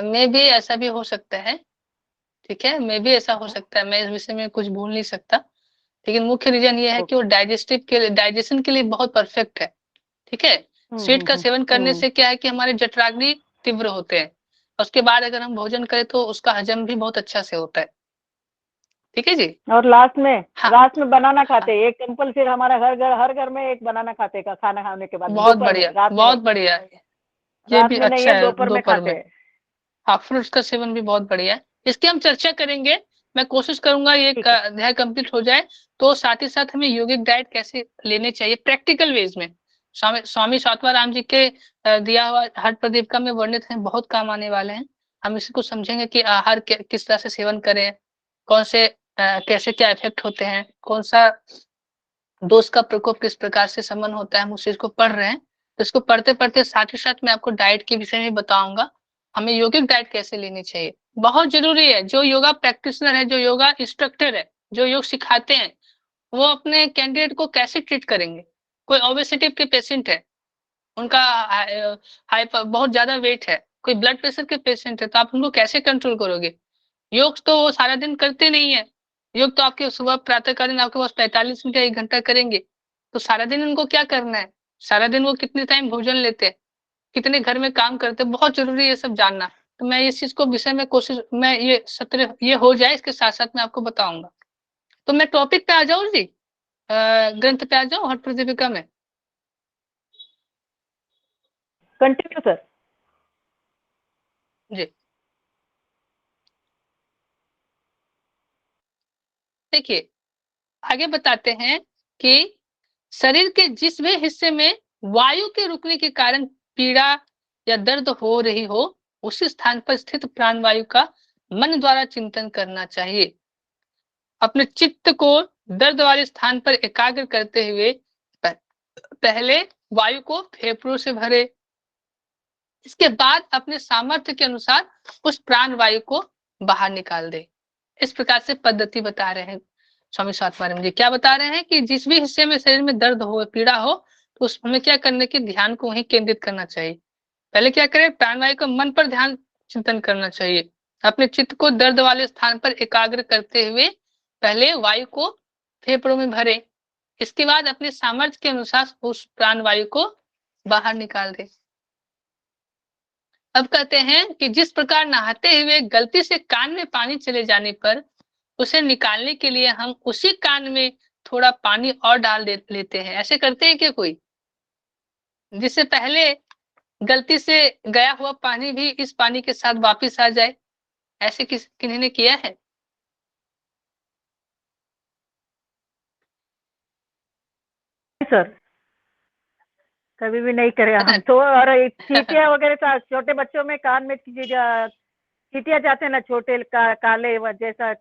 मे भी ऐसा भी हो सकता है, ठीक है, मे भी ऐसा हो सकता है, मैं इस विषय में कुछ बोल नहीं सकता। लेकिन मुख्य रीजन ये है कि वो डाइजेशन के लिए बहुत परफेक्ट है, ठीक है। स्वीट का सेवन करने से क्या है कि हमारे जठराग्नि तीव्र होते हैं, उसके बाद अगर हम भोजन करें तो उसका हजम भी बहुत अच्छा से होता है, ठीक है जी। और हाँ लास्ट में बनाना खाते हाँ, हैं, एक कंपल्सरी हमारा हर घर में एक बनाना खाते का खाना खाने के बाद, बहुत दोपहर में, बढ़िया रात में बहुत नहीं। बढ़िया है। ये रात भी में नहीं अच्छा है, है, दोपहर में दोपहर खाते में। हैं। हाँ, फ्रूट्स का सेवन भी बहुत बढ़िया है, इसकी हम चर्चा करेंगे। मैं कोशिश करूंगा ये ठीक है। अध्याय कंप्लीट हो जाए, तो साथ ही साथ हमें यौगिक डाइट कैसे लेने चाहिए प्रैक्टिकल वेज में। स्वामी स्वात्माराम जी के दिया हुआ हठ प्रदीपिका में वर्णित है, बहुत काम आने वाले हैं। हम इसको समझेंगे कि आहार किस तरह से सेवन करें, कौन से कैसे क्या इफेक्ट होते हैं, कौन सा दोष का प्रकोप किस प्रकार से संबंध होता है, हम उस चीज को पढ़ रहे हैं। तो इसको पढ़ते पढ़ते साथ ही साथ मैं आपको डाइट के विषय में बताऊंगा, हमें यौगिक डाइट कैसे लेनी चाहिए। बहुत जरूरी है, जो योगा प्रैक्टिशनर है, जो योगा इंस्ट्रक्टर है, जो योग सिखाते हैं, वो अपने कैंडिडेट को कैसे ट्रीट करेंगे। कोई ओबेसिटी के पेशेंट है, उनका हाई बहुत ज्यादा वेट है, कोई ब्लड प्रेशर के पेशेंट है, तो आप उनको कैसे कंट्रोल करोगे। योग तो वो सारा दिन करते नहीं है, योग तो आपके सुबह प्रातःकालीन आपके पास 45 मिनट या 1 घंटा करेंगे, तो सारा दिन उनको क्या करना है, सारा दिन वो कितने टाइम भोजन लेते हैं, कितने घर में काम करते हैं, बहुत जरूरी है ये सब जानना। तो मैं इस चीज को विषय में कोशिश, मैं ये सत्र ये हो जाए इसके साथ साथ मैं आपको बताऊंगा। तो मैं टॉपिक पे आ जाऊं जी, ग्रंथ पे आ जाऊं हठ प्रदीपिका में। Continue sir. जी देखिए, आगे बताते हैं कि शरीर के जिस भी हिस्से में वायु के रुकने के कारण पीड़ा या दर्द हो रही हो, उसी स्थान पर स्थित प्राणवायु का मन द्वारा चिंतन करना चाहिए। अपने चित्त को दर्द वाले स्थान पर एकाग्र करते हुए पहले वायु को फेफड़ों से भरे, इसके बाद अपने सामर्थ्य के अनुसार उस प्राण वायु को बाहर निकाल दे। इस प्रकार से पद्धति बता रहे हैं स्वामी स्वात्मानंद जी। क्या बता रहे हैं कि जिस भी हिस्से में शरीर में दर्द हो, पीड़ा हो, तो उसमें क्या करने की ध्यान को वहीं केंद्रित करना चाहिए। पहले क्या करें, प्राणवायु को मन पर ध्यान चिंतन करना चाहिए। अपने चित्त को दर्द वाले स्थान पर एकाग्र करते हुए पहले वायु को फेफड़ों में भरे, इसके बाद अपने सामर्थ्य के अनुसार उस प्राणवायु को बाहर निकाल दे। अब कहते हैं कि जिस प्रकार नहाते हुए गलती से कान में पानी चले जाने पर उसे निकालने के लिए हम उसी कान में थोड़ा पानी और डाल लेते हैं। ऐसे करते हैं क्या कोई? जिससे पहले गलती से गया हुआ पानी भी इस पानी के साथ वापस आ जाए, ऐसे किन्हीं ने किया है? सर कभी भी नहीं करे हम तो। और चींटियां वगैरह तो छोटे बच्चों में कान में चींटियां जाते हैं ना, छोटे काले जैसा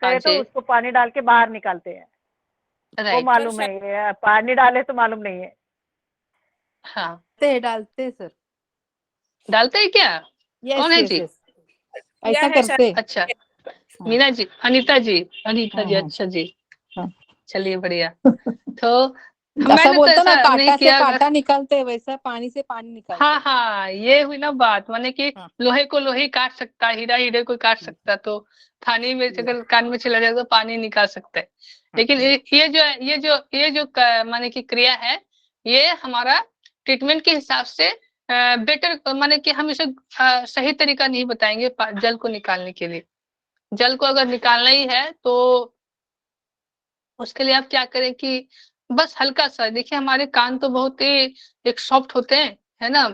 करे तो उसको पानी डाल के बाहर निकालते हैं। वो मालूम है, पानी डाले तो मालूम नहीं है। हाँ डालते सर। डालते हैं क्या? कौन है जी? ऐसा करते। अच्छा, मीना जी, अनीता जी, अच्छा जी, चलिए बढ़िया। तो ऐसा बोलता ना, कांटा नहीं से किया। कांटा निकालते, वैसा पानी से पानी निकालते। हाँ हाँ, ये हुई ना बात, माने कि लोहे को लोहे काट सकता है, हीरा हीरे को काट सकता, तो थाने में अगर कान में चला जाए तो पानी निकाल सकता है। लेकिन ये जो माने की क्रिया है, ये हमारा ट्रीटमेंट के हिसाब से बेटर, माने कि हम इसे सही तरीका नहीं बताएंगे जल को निकालने के लिए। जल को अगर निकालना ही है तो उसके लिए आप क्या करें कि बस हल्का सा, देखिए हमारे कान तो बहुत ही एक सॉफ्ट होते हैं, है ना।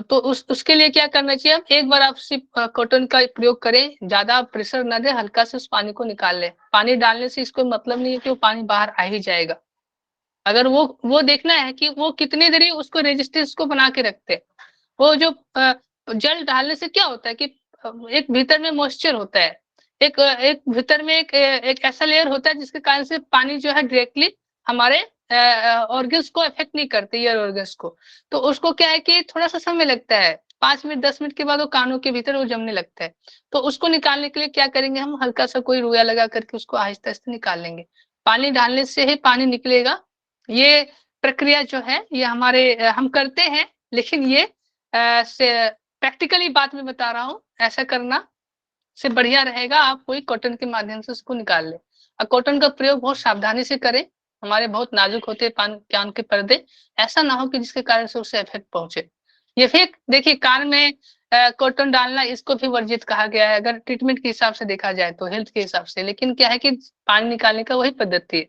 तो उसके लिए क्या करना चाहिए, हम एक बार आप सिर्फ कॉटन का प्रयोग करें, ज्यादा प्रेशर ना दे, हल्का से उस पानी को निकाल लें। पानी डालने से इसको मतलब नहीं है कि वो पानी बाहर आ ही जाएगा। अगर वो देखना है कि वो कितनी देरी उसको रेजिस्टेंस को बना के रखते हैं। वो जो जल डालने से क्या होता है कि एक भीतर में मॉइस्चर होता है, एक भीतर में एक ऐसा लेयर होता है जिसके कारण से पानी जो है डायरेक्टली हमारे ऑर्गन्स को अफेक्ट नहीं करते, ईयर ऑर्गन्स को। तो उसको क्या है कि थोड़ा सा समय लगता है, 5 मिनट 10 मिनट के बाद वो कानों के भीतर वो जमने लगता है। तो उसको निकालने के लिए क्या करेंगे, हम हल्का सा कोई रुइया लगा करके उसको आहिस्ते आहिस्ते निकाल लेंगे। पानी डालने से ही पानी निकलेगा। ये प्रक्रिया जो है ये हमारे हम करते हैं, लेकिन ये प्रैक्टिकली बात में बता रहा हूँ, ऐसा करना से बढ़िया रहेगा आप कोई कॉटन के माध्यम से उसको निकाल ले। और कॉटन का प्रयोग बहुत सावधानी से करें, हमारे बहुत नाजुक होते हैं कान के पर्दे, ऐसा ना हो कि जिसके कारण से उसे इफेक्ट पहुंचे। ये फिर देखिए, कान में कॉटन डालना इसको भी वर्जित कहा गया है, अगर ट्रीटमेंट के हिसाब से देखा जाए तो, हेल्थ के हिसाब से। लेकिन क्या है कि पानी निकालने का वही पद्धति है।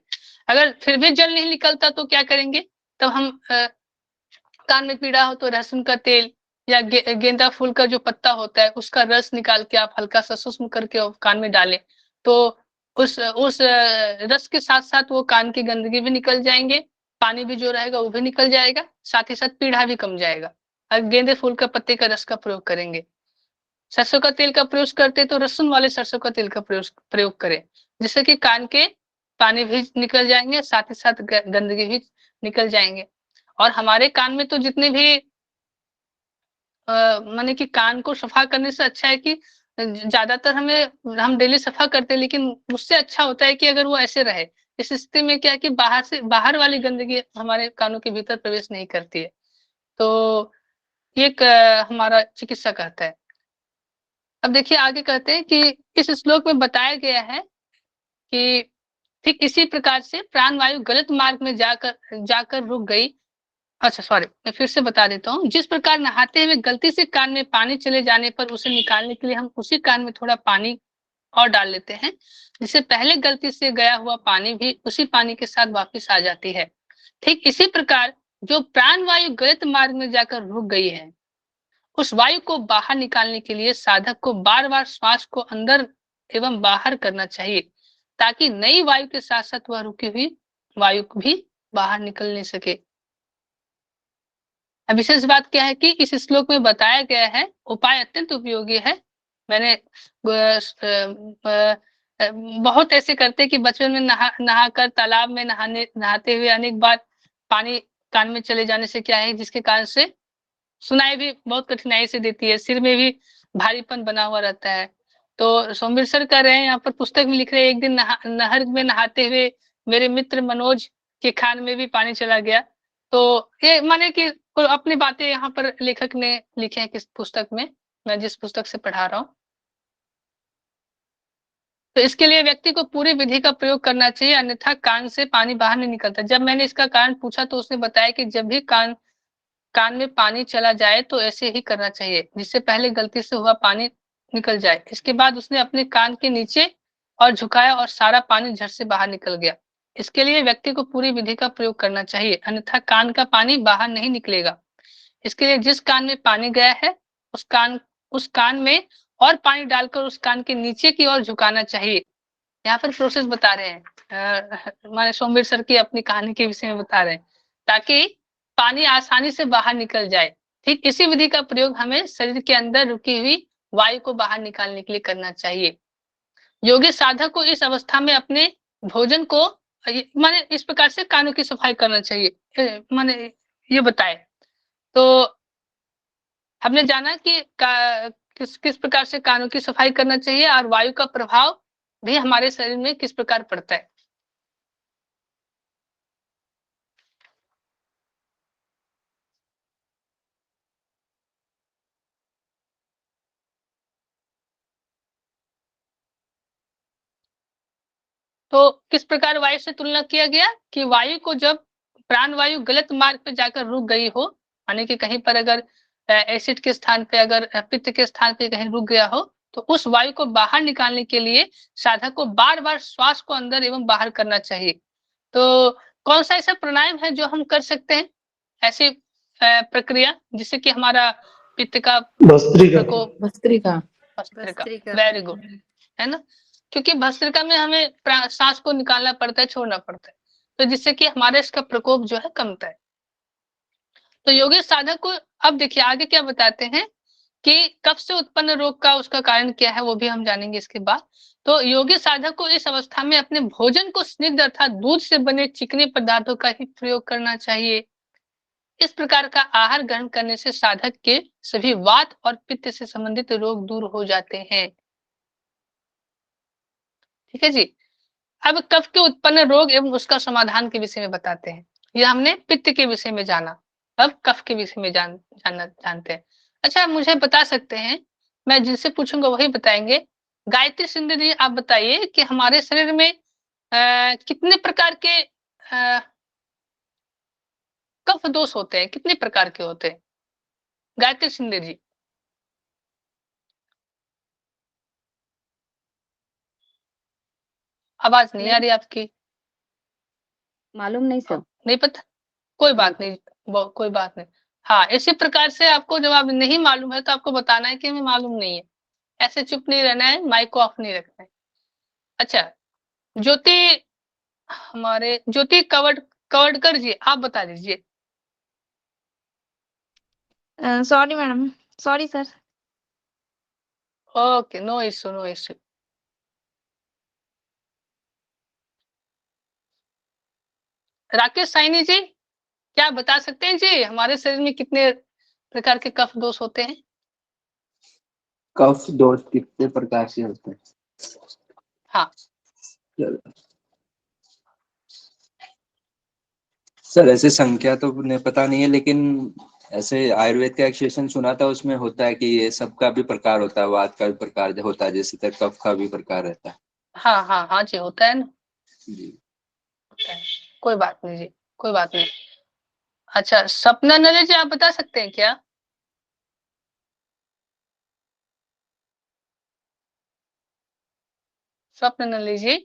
अगर फिर भी जल नहीं निकलता तो क्या करेंगे, तब हम कान में पीड़ा हो तो लहसुन का तेल या गेंदा फूल का जो पत्ता होता है उसका रस निकाल के आप हल्का सा सुस्म करके कान में डालें, तो उस रस के साथ साथ वो कान की गंदगी भी निकल जाएंगे, पानी भी जो रहेगा वो भी निकल जाएगा, साथ ही साथ पीड़ा भी कम जाएगा। और गेंदे फूल का पत्ते का रस का प्रयोग करेंगे। सरसों का तेल का प्रयोग करते तो लहसुन वाले सरसों का तेल का प्रयोग करें, जिससे कि कान के पानी भी निकल जाएंगे, साथ ही साथ गंदगी भी निकल जाएंगे। और हमारे कान में तो जितने भी माने कि कान को सफा करने से अच्छा है कि ज्यादातर हम डेली सफा करते हैं, लेकिन उससे अच्छा होता है कि अगर वो ऐसे रहे। इस स्थिति में क्या है कि बाहर वाली गंदगी हमारे कानों के भीतर प्रवेश नहीं करती है। तो ये हमारा चिकित्सा कहता है। अब देखिए आगे कहते हैं कि इस श्लोक में बताया गया है कि ठीक इसी प्रकार से प्राणवायु गलत मार्ग में जाकर रुक गई। अच्छा सॉरी, मैं फिर से बता देता हूँ। जिस प्रकार नहाते हुए गलती से कान में पानी चले जाने पर उसे निकालने के लिए हम उसी कान में थोड़ा पानी और डाल लेते हैं, जिससे पहले गलती से गया हुआ पानी भी उसी पानी के साथ वापस आ जाती है। ठीक इसी प्रकार जो प्राणवायु गलत मार्ग में जाकर रुक गई है, उस वायु को बाहर निकालने के लिए साधक को बार बार श्वास को अंदर एवं बाहर करना चाहिए, ताकि नई वायु के साथ साथ वह रुकी हुई वायु भी बाहर निकल नहीं सके। अब विशेष बात क्या है कि इस श्लोक में बताया गया है उपाय अत्यंत उपयोगी है। मैंने बहुत ऐसे करते हैं कि बचपन में नहाकर तालाब में नहाते हुए अनेक बार पानी कान में चले जाने से क्या है, जिसके कारण से सुनाई भी बहुत कठिनाई से देती है, सिर में भी भारीपन बना हुआ रहता है। तो सोमवीर सर कह रहे हैं यहाँ पर पुस्तक में लिख रहे हैं, एक दिन नहर में नहाते हुए मेरे मित्र मनोज के कान में भी पानी चला गया। तो ये माने कि अपनी बातें यहाँ पर लेखक ने लिखे हैं किस पुस्तक में, मैं जिस पुस्तक से पढ़ा रहा हूँ। तो इसके लिए व्यक्ति को पूरी विधि का प्रयोग करना चाहिए, अन्यथा कान से पानी बाहर नहीं निकलता। जब मैंने इसका कारण पूछा तो उसने बताया कि जब भी कान में पानी चला जाए तो ऐसे ही करना चाहिए, जिससे पहले गलती से हुआ पानी निकल जाए। इसके बाद उसने अपने कान के नीचे और झुकाया और सारा पानी झट से बाहर निकल गया। इसके लिए व्यक्ति को पूरी विधि का प्रयोग करना चाहिए, अन्यथा कान का पानी बाहर नहीं निकलेगा। इसके लिए जिस कान में पानी गया है उस कान में और पानी डालकर उस कान के नीचे की ओर झुकाना चाहिए। यहाँ पर प्रोसेस बता रहे हैं, माने सोमवीर सर की अपनी कहानी के विषय में बता रहे हैं, ताकि पानी आसानी से बाहर निकल जाए। ठीक इसी विधि का प्रयोग हमें शरीर के अंदर रुकी हुई वायु को बाहर निकालने के लिए करना चाहिए। योगी साधक को इस अवस्था में अपने भोजन को माने इस प्रकार से कानों की सफाई करना चाहिए, माने ये बताए। तो हमने जाना कि किस प्रकार से कानों की सफाई करना चाहिए और वायु का प्रभाव भी हमारे शरीर में किस प्रकार पड़ता है। तो किस प्रकार वायु से तुलना किया गया कि वायु को जब प्राण वायु गलत मार्ग पे जाकर रुक गई हो, यानी कि कहीं पर अगर एसिड के स्थान पे, अगर पित्त के स्थान पे कहीं रुक गया हो, तो उस वायु को बाहर निकालने के लिए साधक को बार बार श्वास को अंदर एवं बाहर करना चाहिए। तो कौन सा ऐसा प्राणायाम है जो हम कर सकते हैं ऐसी प्रक्रिया जिससे कि हमारा पित्त का प्रकोप भस्त्रिका। भस्त्रिका। वेरी गुड, है ना, क्योंकि भस्त्रिका में हमें सांस को निकालना पड़ता है, छोड़ना पड़ता है, तो जिससे कि हमारे इसका प्रकोप जो है कमता है। तो योगी साधक को अब देखिए आगे क्या बताते हैं कि कफ से उत्पन्न रोग का उसका कारण क्या है, वो भी हम जानेंगे इसके बाद। तो योगी साधक को इस अवस्था में अपने भोजन को स्निग्ध अर्थात दूध से बने चिकने पदार्थों का ही प्रयोग करना चाहिए। इस प्रकार का आहार ग्रहण करने से साधक के सभी वात और पित्त से संबंधित रोग दूर हो जाते हैं। ठीक है जी। अब कफ के उत्पन्न रोग एवं उसका समाधान के विषय में बताते हैं। यह हमने पित्त के विषय में जाना, अब कफ के विषय में जानते हैं। अच्छा, मुझे बता सकते हैं, मैं जिनसे पूछूंगा वही बताएंगे। गायत्री सिंधु जी, आप बताइए कि हमारे शरीर में कितने प्रकार के कफ दोष होते हैं, कितने प्रकार के होते हैं? गायत्री सिंधु जी। आवाज नहीं आ रही आपकी। मालूम नहीं सर। नहीं पता, कोई बात नहीं, कोई बात नहीं। हाँ, इसी प्रकार से आपको जब नहीं मालूम है तो आपको बताना है कि हमें मालूम नहीं है, ऐसे चुप नहीं रहना है, माइक को ऑफ नहीं रखना है। अच्छा, ज्योति, हमारे ज्योति कवड़कर जी, आप बता दीजिए। Sorry madam, sorry sir. Okay, no issue, no issue. Rakesh Saini ji, क्या बता सकते हैं जी हमारे शरीर में कितने प्रकार के कफ दोष होते हैं? कफ दोष कितने प्रकार से होते हैं? हाँ सर, ऐसे संख्या तो मुझे पता नहीं है, लेकिन ऐसे आयुर्वेद का एक सेशन सुना था, उसमें होता है कि ये सबका भी प्रकार होता है, वात का भी प्रकार होता है, जैसे तक कफ का भी प्रकार रहता है। हाँ हाँ हाँ जी, होता है ना जी। होता है। कोई बात नहीं जी, कोई बात नहीं। अच्छा, सपना नले जी, आप बता सकते हैं क्या? स्वप्न नली जी।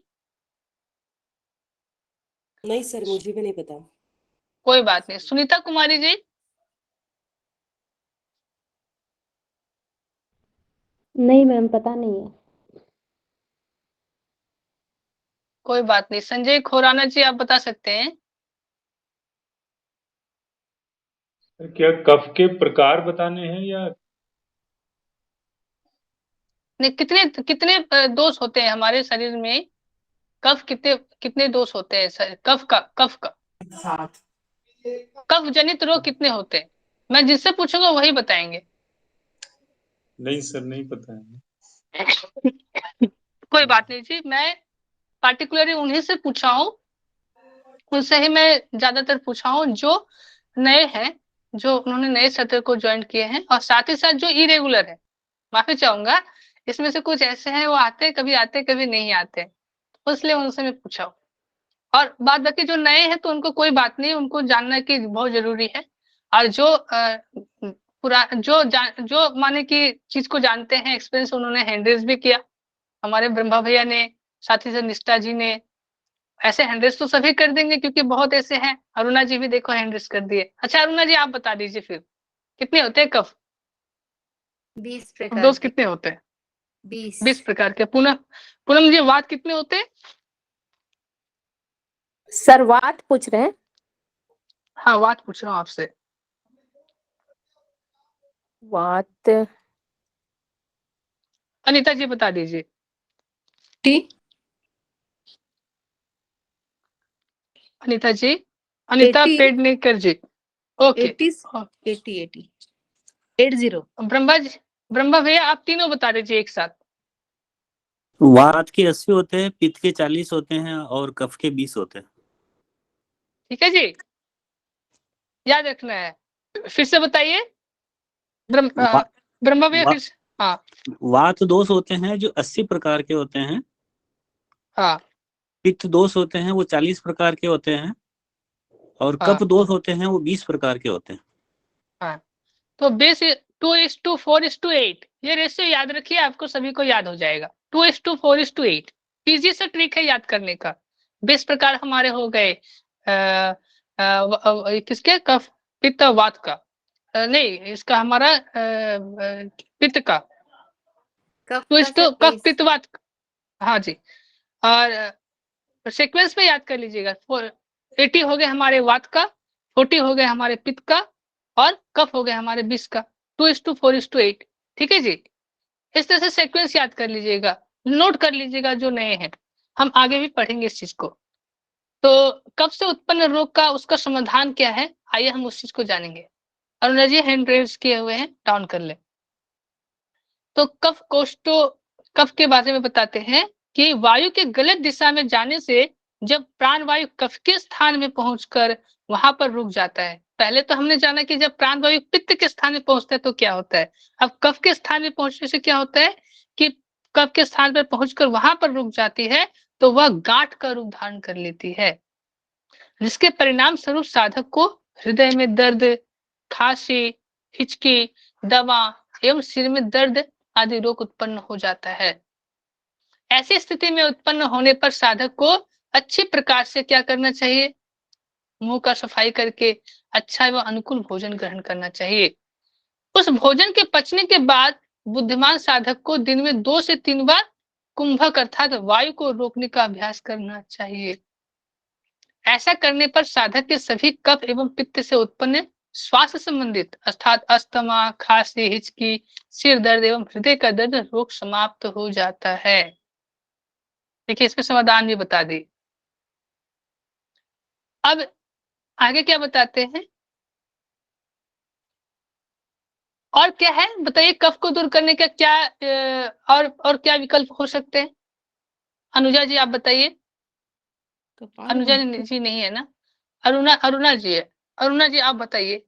नहीं सर, मुझे भी नहीं पता। कोई बात नहीं। सुनीता कुमारी जी। नहीं मैम, पता नहीं है। कोई बात नहीं। संजय खोराना जी, आप बता सकते हैं? क्या कफ के प्रकार बताने हैं या नहीं, कितने कितने दोष होते हैं हमारे शरीर में? कफ कितने कितने दोष होते हैं कफ का कफ जनित रोग कितने होते हैं? मैं जिससे पूछूंगा वही बताएंगे। नहीं सर, नहीं पता है। कोई बात नहीं जी, मैं पार्टिकुलरली उन्हीं से पूछा हूँ, उनसे ही मैं ज्यादातर पूछा हूँ जो नए हैं, जो उन्होंने नए सत्र को ज्वाइन किए हैं, और साथ ही साथ जो इरेगुलर है। माफी चाहूंगा, इसमें से कुछ ऐसे हैं वो आते कभी नहीं आते, इसलिए उनसे मैं पूछा हूँ। और बाद बाकी जो नए हैं तो उनको कोई बात नहीं, उनको जानना की बहुत जरूरी है। और जो माने कि चीज को जानते हैं, एक्सपीरियंस उन्होंने हैंडरेज भी किया, हमारे ब्रह्मा भैया ने, साथ ही साथ निष्ठा जी ने। ऐसे हैंडरेज तो सभी कर देंगे क्योंकि बहुत ऐसे हैं। अरुणा जी भी देखो हैंडरेज कर दिए। अच्छा अरुणा जी आप बता दीजिए फिर, कितने होते हैं कफ 20 प्रकार दोष? के। कितने होते हैं? 20 20 प्रकार के। पूनम जी वात कितने होते हैं? सर वात पूछ रहे हैं? हाँ वात पूछ रहा हूँ आपसे। वात अनीता जी बता दीजिए। अनीता जी, अनीता 80 पेडनेकर जी। ओके 80 ब्रह्मा भैया आप तीनों बता दीजिए एक साथ। वात के 80 होते हैं, पित्त के 40 होते हैं और कफ के 20 होते हैं। ठीक है जी, याद रखना है। फिर से बताइए ब्रह्मा भैया फिर से। हाँ वात दोष होते हैं जो 80 प्रकार के होते हैं। हाँ पित्त दोष होते हैं वो 40 प्रकार के होते हैं। और हाँ कफ दोष होते हैं वो 20 प्रकार के होते हैं। हाँ। तो बेस 2:4:8, ये रेशियो याद रखिए, आपको सभी को याद हो जाएगा। 2:4:8 इजी सा ट्रिक है याद करने का। 20 प्रकार हमारे हो गए किसके? कफ पित्त वात का, नहीं इसका हमारा पित्त का। कफ तो का इस तो सर कफ 20। पित्त वात। हाँ जी, और सीक्वेंस में याद कर लीजिएगा। 80 हो गए हमारे वात का, 40 हो गए हमारे पित्त का, और कफ हो गए हमारे 20 का। 2:4:8। ठीक है जी, इस तरह से सीक्वेंस याद कर लीजिएगा, नोट कर लीजिएगा जो नए हैं। हम आगे भी पढ़ेंगे इस चीज को। तो कफ से उत्पन्न रोग का उसका समाधान क्या है, आइए हम उस चीज को जानेंगे। अरुणा जी हैंड रेज किए हुए हैं, डाउन कर ले। तो कफ के बारे में बताते हैं कि वायु के गलत दिशा में जाने से जब प्राण वायु कफ के स्थान में पहुंचकर वहां पर रुक जाता है। पहले तो हमने जाना कि जब प्राण वायु पित्त के स्थान में पहुंचता है तो क्या होता है। अब कफ के स्थान में पहुंचने से क्या होता है कि कफ के स्थान पर पहुंचकर वहां पर रुक जाती है, तो वह गांठ का रूप धारण कर लेती है, जिसके परिणाम स्वरूप साधक को हृदय में दर्द, खांसी, हिचकी, दमा एवं सिर में दर्द आदि रोग उत्पन्न हो जाता है। ऐसी स्थिति में उत्पन्न होने पर साधक को अच्छी प्रकार से क्या करना चाहिए? मुंह का सफाई करके अच्छा एवं अनुकूल भोजन ग्रहण करना चाहिए। उस भोजन के पचने के बाद बुद्धिमान साधक को दिन में 2 से 3 बार कुंभक अर्थात वायु को रोकने का अभ्यास करना चाहिए। ऐसा करने पर साधक के सभी कफ एवं पित्त से उत्पन्न स्वास्थ्य संबंधित अर्थात अस्थमा, खांसी, हिचकी, सिर दर्द एवं हृदय का दर्द रोग समाप्त हो जाता है। देखिए इसमें समाधान भी बता दी। अब आगे क्या बताते हैं, और क्या है बताइए, कफ को दूर करने का क्या और क्या विकल्प हो सकते हैं? अनुजा जी आप बताइए। अनुजा जी नहीं है ना, अरुणा जी है। अरुणा जी आप बताइए,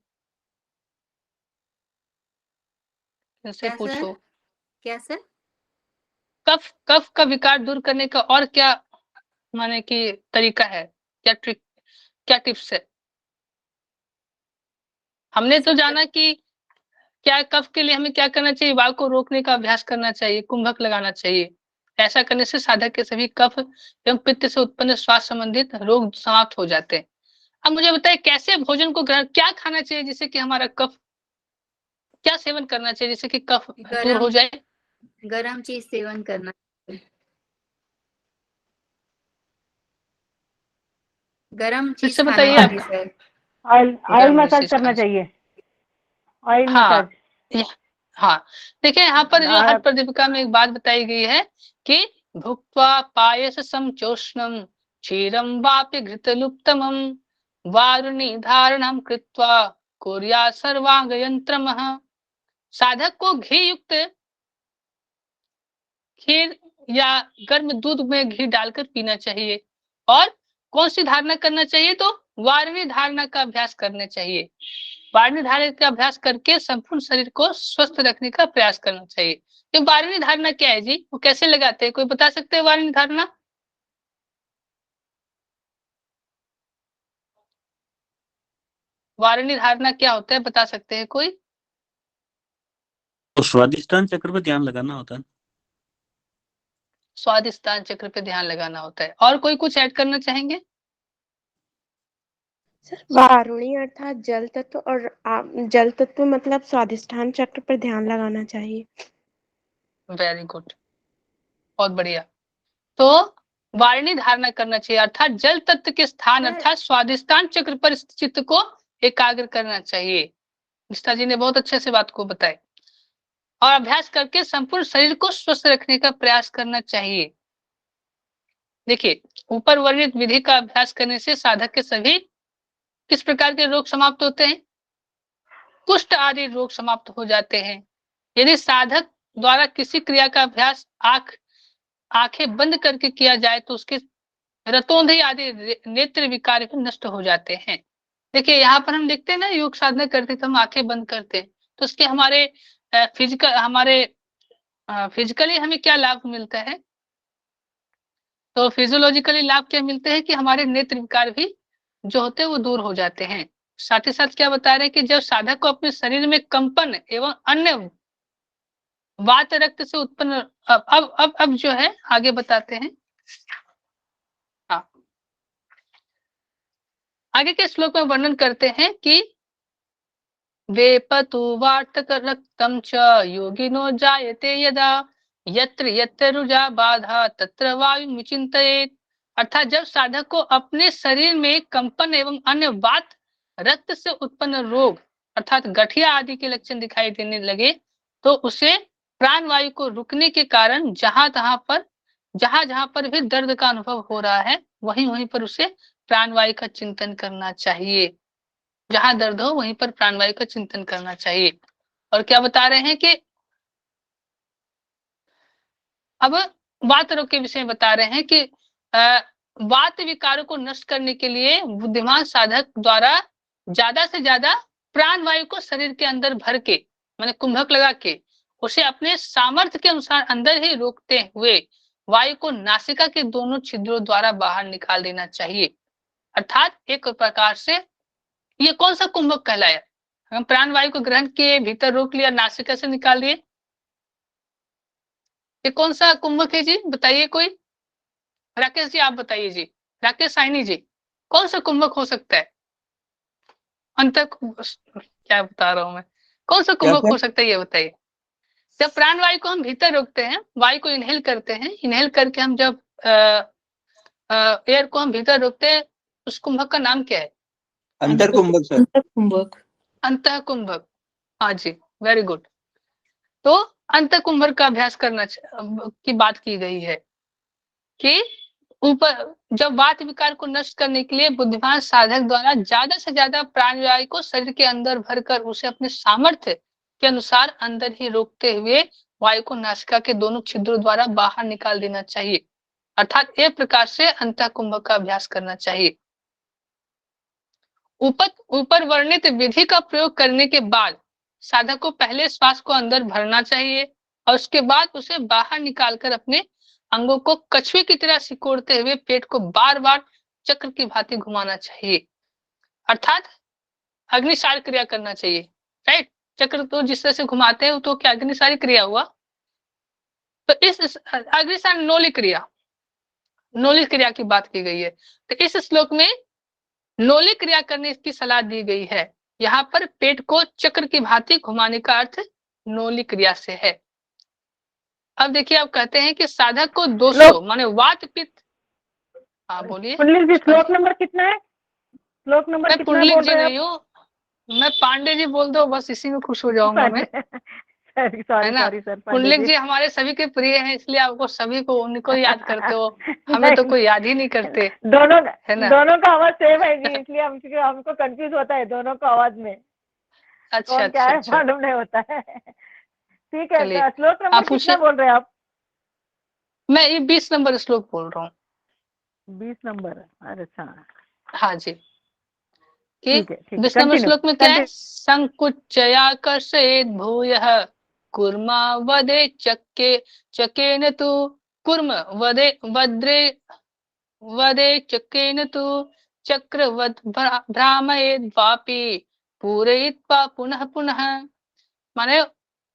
इनसे क्या पूछो। सर? क्या सर? कफ का विकार दूर करने का और क्या माने कि तरीका है, क्या ट्रिक, क्या टिप्स है? हमने तो जाना कि क्या कफ के लिए हमें क्या करना चाहिए, वायु को रोकने का अभ्यास करना चाहिए, कुंभक लगाना चाहिए। ऐसा करने से साधक के सभी कफ एवं पित्त से उत्पन्न स्वास्थ्य संबंधित रोग समाप्त हो जाते हैं। अब मुझे बताइए कैसे भोजन को ग्रहण, क्या खाना चाहिए जिससे कि हमारा कफ, क्या सेवन करना चाहिए जिससे कि कफ दूर हो जाए? गरम चीज सेवन करना चाहिए। गरम फिर चीज से खाना बताइए चाहिए आप। सर। ऑयल गरम मसाज चीज करना खाना चाहिए। ऑयल हाँ मसाज। हाँ, देखिए यहाँ पर जो हठ प्रदीपिका में एक बात बताई गई है कि भुक्त्वा पायस समचोष्णम क्षीरम वापि घृतलुप्तमम वारुणी धारणम कृत्वा कुर्या सर्वांग यंत्रमः। साधक को घी युक्त खीर या गर्म दूध में घी डालकर पीना चाहिए। और कौन सी धारणा करना चाहिए? तो वारुणी धारणा का अभ्यास करना चाहिए। वारुणी धारणा का अभ्यास करके संपूर्ण शरीर को स्वस्थ रखने का प्रयास करना चाहिए। तो वारुणी धारणा क्या है जी? वो कैसे लगाते हैं? कोई बता सकते हैं वारुणी धारणा? वारुणी धारणा क्या होता है, बता सकते हैं कोई? तो स्वादिष्टान चक्र पे ध्यान लगाना होता है। स्वादिष्टान चक्र पे ध्यान लगाना होता है। और कोई कुछ ऐड करना चाहेंगे? सर वारुणी अर्थात जल तत्व, और जल तत्व मतलब स्वादिष्ठान चक्र पर ध्यान लगाना चाहिए। वेरी गुड, बहुत बढ़िया। तो वारुणी धारणा करना चाहिए अर्थात जल तत्व के स्थान अर्थात स्वादिष्टान चक्र पर चित्त को एकाग्र करना चाहिए। निष्ठा जी ने बहुत अच्छे से बात को बताई। और अभ्यास करके संपूर्ण शरीर को स्वस्थ रखने का प्रयास करना चाहिए। देखिए, ऊपर वर्णित विधि का अभ्यास करने से साधक के सभी किस प्रकार के रोग समाप्त होते हैं? कुष्ठ आदि रोग समाप्त हो जाते हैं। यदि साधक द्वारा किसी क्रिया का अभ्यास आंखें बंद करके किया जाए तो उसके रतौंधी आदि नेत्र विकार भी नष्ट हो जाते हैं। देखिए यहाँ पर हम देखते हैं ना, योग साधना करते तो हम आंखें बंद करते हैं, तो उसके हमारे फिजिकली हमें क्या लाभ मिलता है? तो फिजियोलॉजिकली लाभ क्या मिलते हैं कि हमारे नेत्र विकार भी जो होते हैं वो दूर हो जाते हैं। साथ ही साथ क्या बता रहे हैं कि जब साधक को अपने शरीर में कंपन एवं अन्य वात रक्त से उत्पन्न अब जो है आगे बताते हैं। हाँ, आगे के श्लोक में वर्णन करते हैं कि वेपतु वार्तक रक्तम च योगिनो जायते यदा यत्र यत्र रुजा बाधा तत्र वायु चिंतयेत। अर्थात जब साधक को अपने शरीर में कंपन एवं अन्य वात रक्त से उत्पन्न रोग अर्थात गठिया आदि के लक्षण दिखाई देने लगे तो उसे प्राण वायु को रुकने के कारण जहां जहां पर भी दर्द का अनुभव हो रहा है वहीं पर उसे प्राण वायु का चिंतन करना चाहिए। जहां दर्द हो वहीं पर प्राणवायु का चिंतन करना चाहिए। और क्या बता रहे हैं कि अब वात रोग के विषय में बता रहे हैं कि वात विकारों को नष्ट करने के लिए बुद्धिमान साधक द्वारा ज्यादा से ज्यादा प्राण वायु को शरीर के अंदर भर के माने कुंभक लगा के उसे अपने सामर्थ्य के अनुसार अंदर ही रोकते हुए वायु को नासिका के दोनों छिद्रों द्वारा बाहर निकाल देना चाहिए। अर्थात एक प्रकार से ये कौन सा कुंभक कहलाया? हम प्राण वायु को ग्रहण किए, भीतर रोक लिया, नासिका से निकाल दिए, ये कौन सा कुंभक है जी? बताइए कोई। राकेश जी आप बताइए जी, राकेश साइनी जी, कौन सा कुंभक हो सकता है? क्या बता रहा हूं मैं, कौन सा कुंभक हो सकता है ये बताइए। जब प्राण वायु को हम भीतर रोकते हैं, वायु को इनहेल करते हैं, इनहेल करके हम जब एयर को हम भीतर रोकते हैं, उस कुंभक का नाम क्या है? अंतर कुंभक सर। अंतः कुंभक, हाँ जी, वेरी गुड। तो अंत कुंभक का अभ्यास करना की बात की गई है कि ऊपर जब वात विकार को नष्ट करने के लिए बुद्धिमान साधक द्वारा ज्यादा से ज्यादा प्राणवायु को शरीर के अंदर भरकर उसे अपने सामर्थ्य के अनुसार अंदर ही रोकते हुए वायु को नासिका के दोनों छिद्रों द्वारा बाहर निकाल देना चाहिए। अर्थात एक प्रकार से अंतः कुंभक का अभ्यास करना चाहिए। ऊपर वर्णित विधि का प्रयोग करने के बाद साधक को पहले श्वास को अंदर भरना चाहिए और उसके बाद उसे बाहर निकालकर अपने अंगों को कछुए की तरह सिकोड़ते हुए पेट को बार बार चक्र की भांति घुमाना चाहिए। अर्थात अग्निसार क्रिया करना चाहिए, राइट। चक्र तो जिस तरह से घुमाते हैं तो क्या अग्निसारी क्रिया हुआ? तो इस अग्निसार नौली क्रिया की बात की गई है। तो इस श्लोक में नौली क्रिया करने की सलाह दी गई है। यहाँ पर पेट को चक्र की भांति घुमाने का अर्थ नौली क्रिया से है। अब देखिए, आप कहते हैं कि साधक को 200 माने वात पित्त, हाँ बोलिए। पुंडलिक जी श्लोक नंबर कितना है? श्लोक नंबर कितना बोल रहे हैं? नहीं हो, मैं पांडे जी बोल दो, बस इसी में खुश हो जाऊंगा मैं, सॉरी है सॉरी ना। सॉरी सर, पांडे पुंडलिक जी। जी हमारे सभी के प्रिय हैं, इसलिए आपको सभी को उनको याद करते हो, हमें नहीं, तो कोई याद ही नहीं करते, दोनों है ना। दोनों का आवाज सेम है जी, इसलिए हमको कंफ्यूज होता है दोनों का आवाज में, अच्छा कौन क्या अच्छा है अच्छा, मालूम नहीं होता है। ठीक है, चलिए तो श्लोक नंबर आप कितना पूछिए। बोल रहे हैं आप? मैं ये 20 नंबर श्लोक बोल रहा हूँ। 20 नंबर, अच्छा। हाँ जी, कि ठीक है 20 नंबर कंटिन्यू श्लोक में क्या है, संकुचयाकर्षयेद् भूयः कुर्मा वदे चक्के चकेन तु कुर्म वदे वद्रे वदे चक्केन तु चक्रवत् भ्रामयेद् वापि पूरयित्वा पुनः पुनः। माने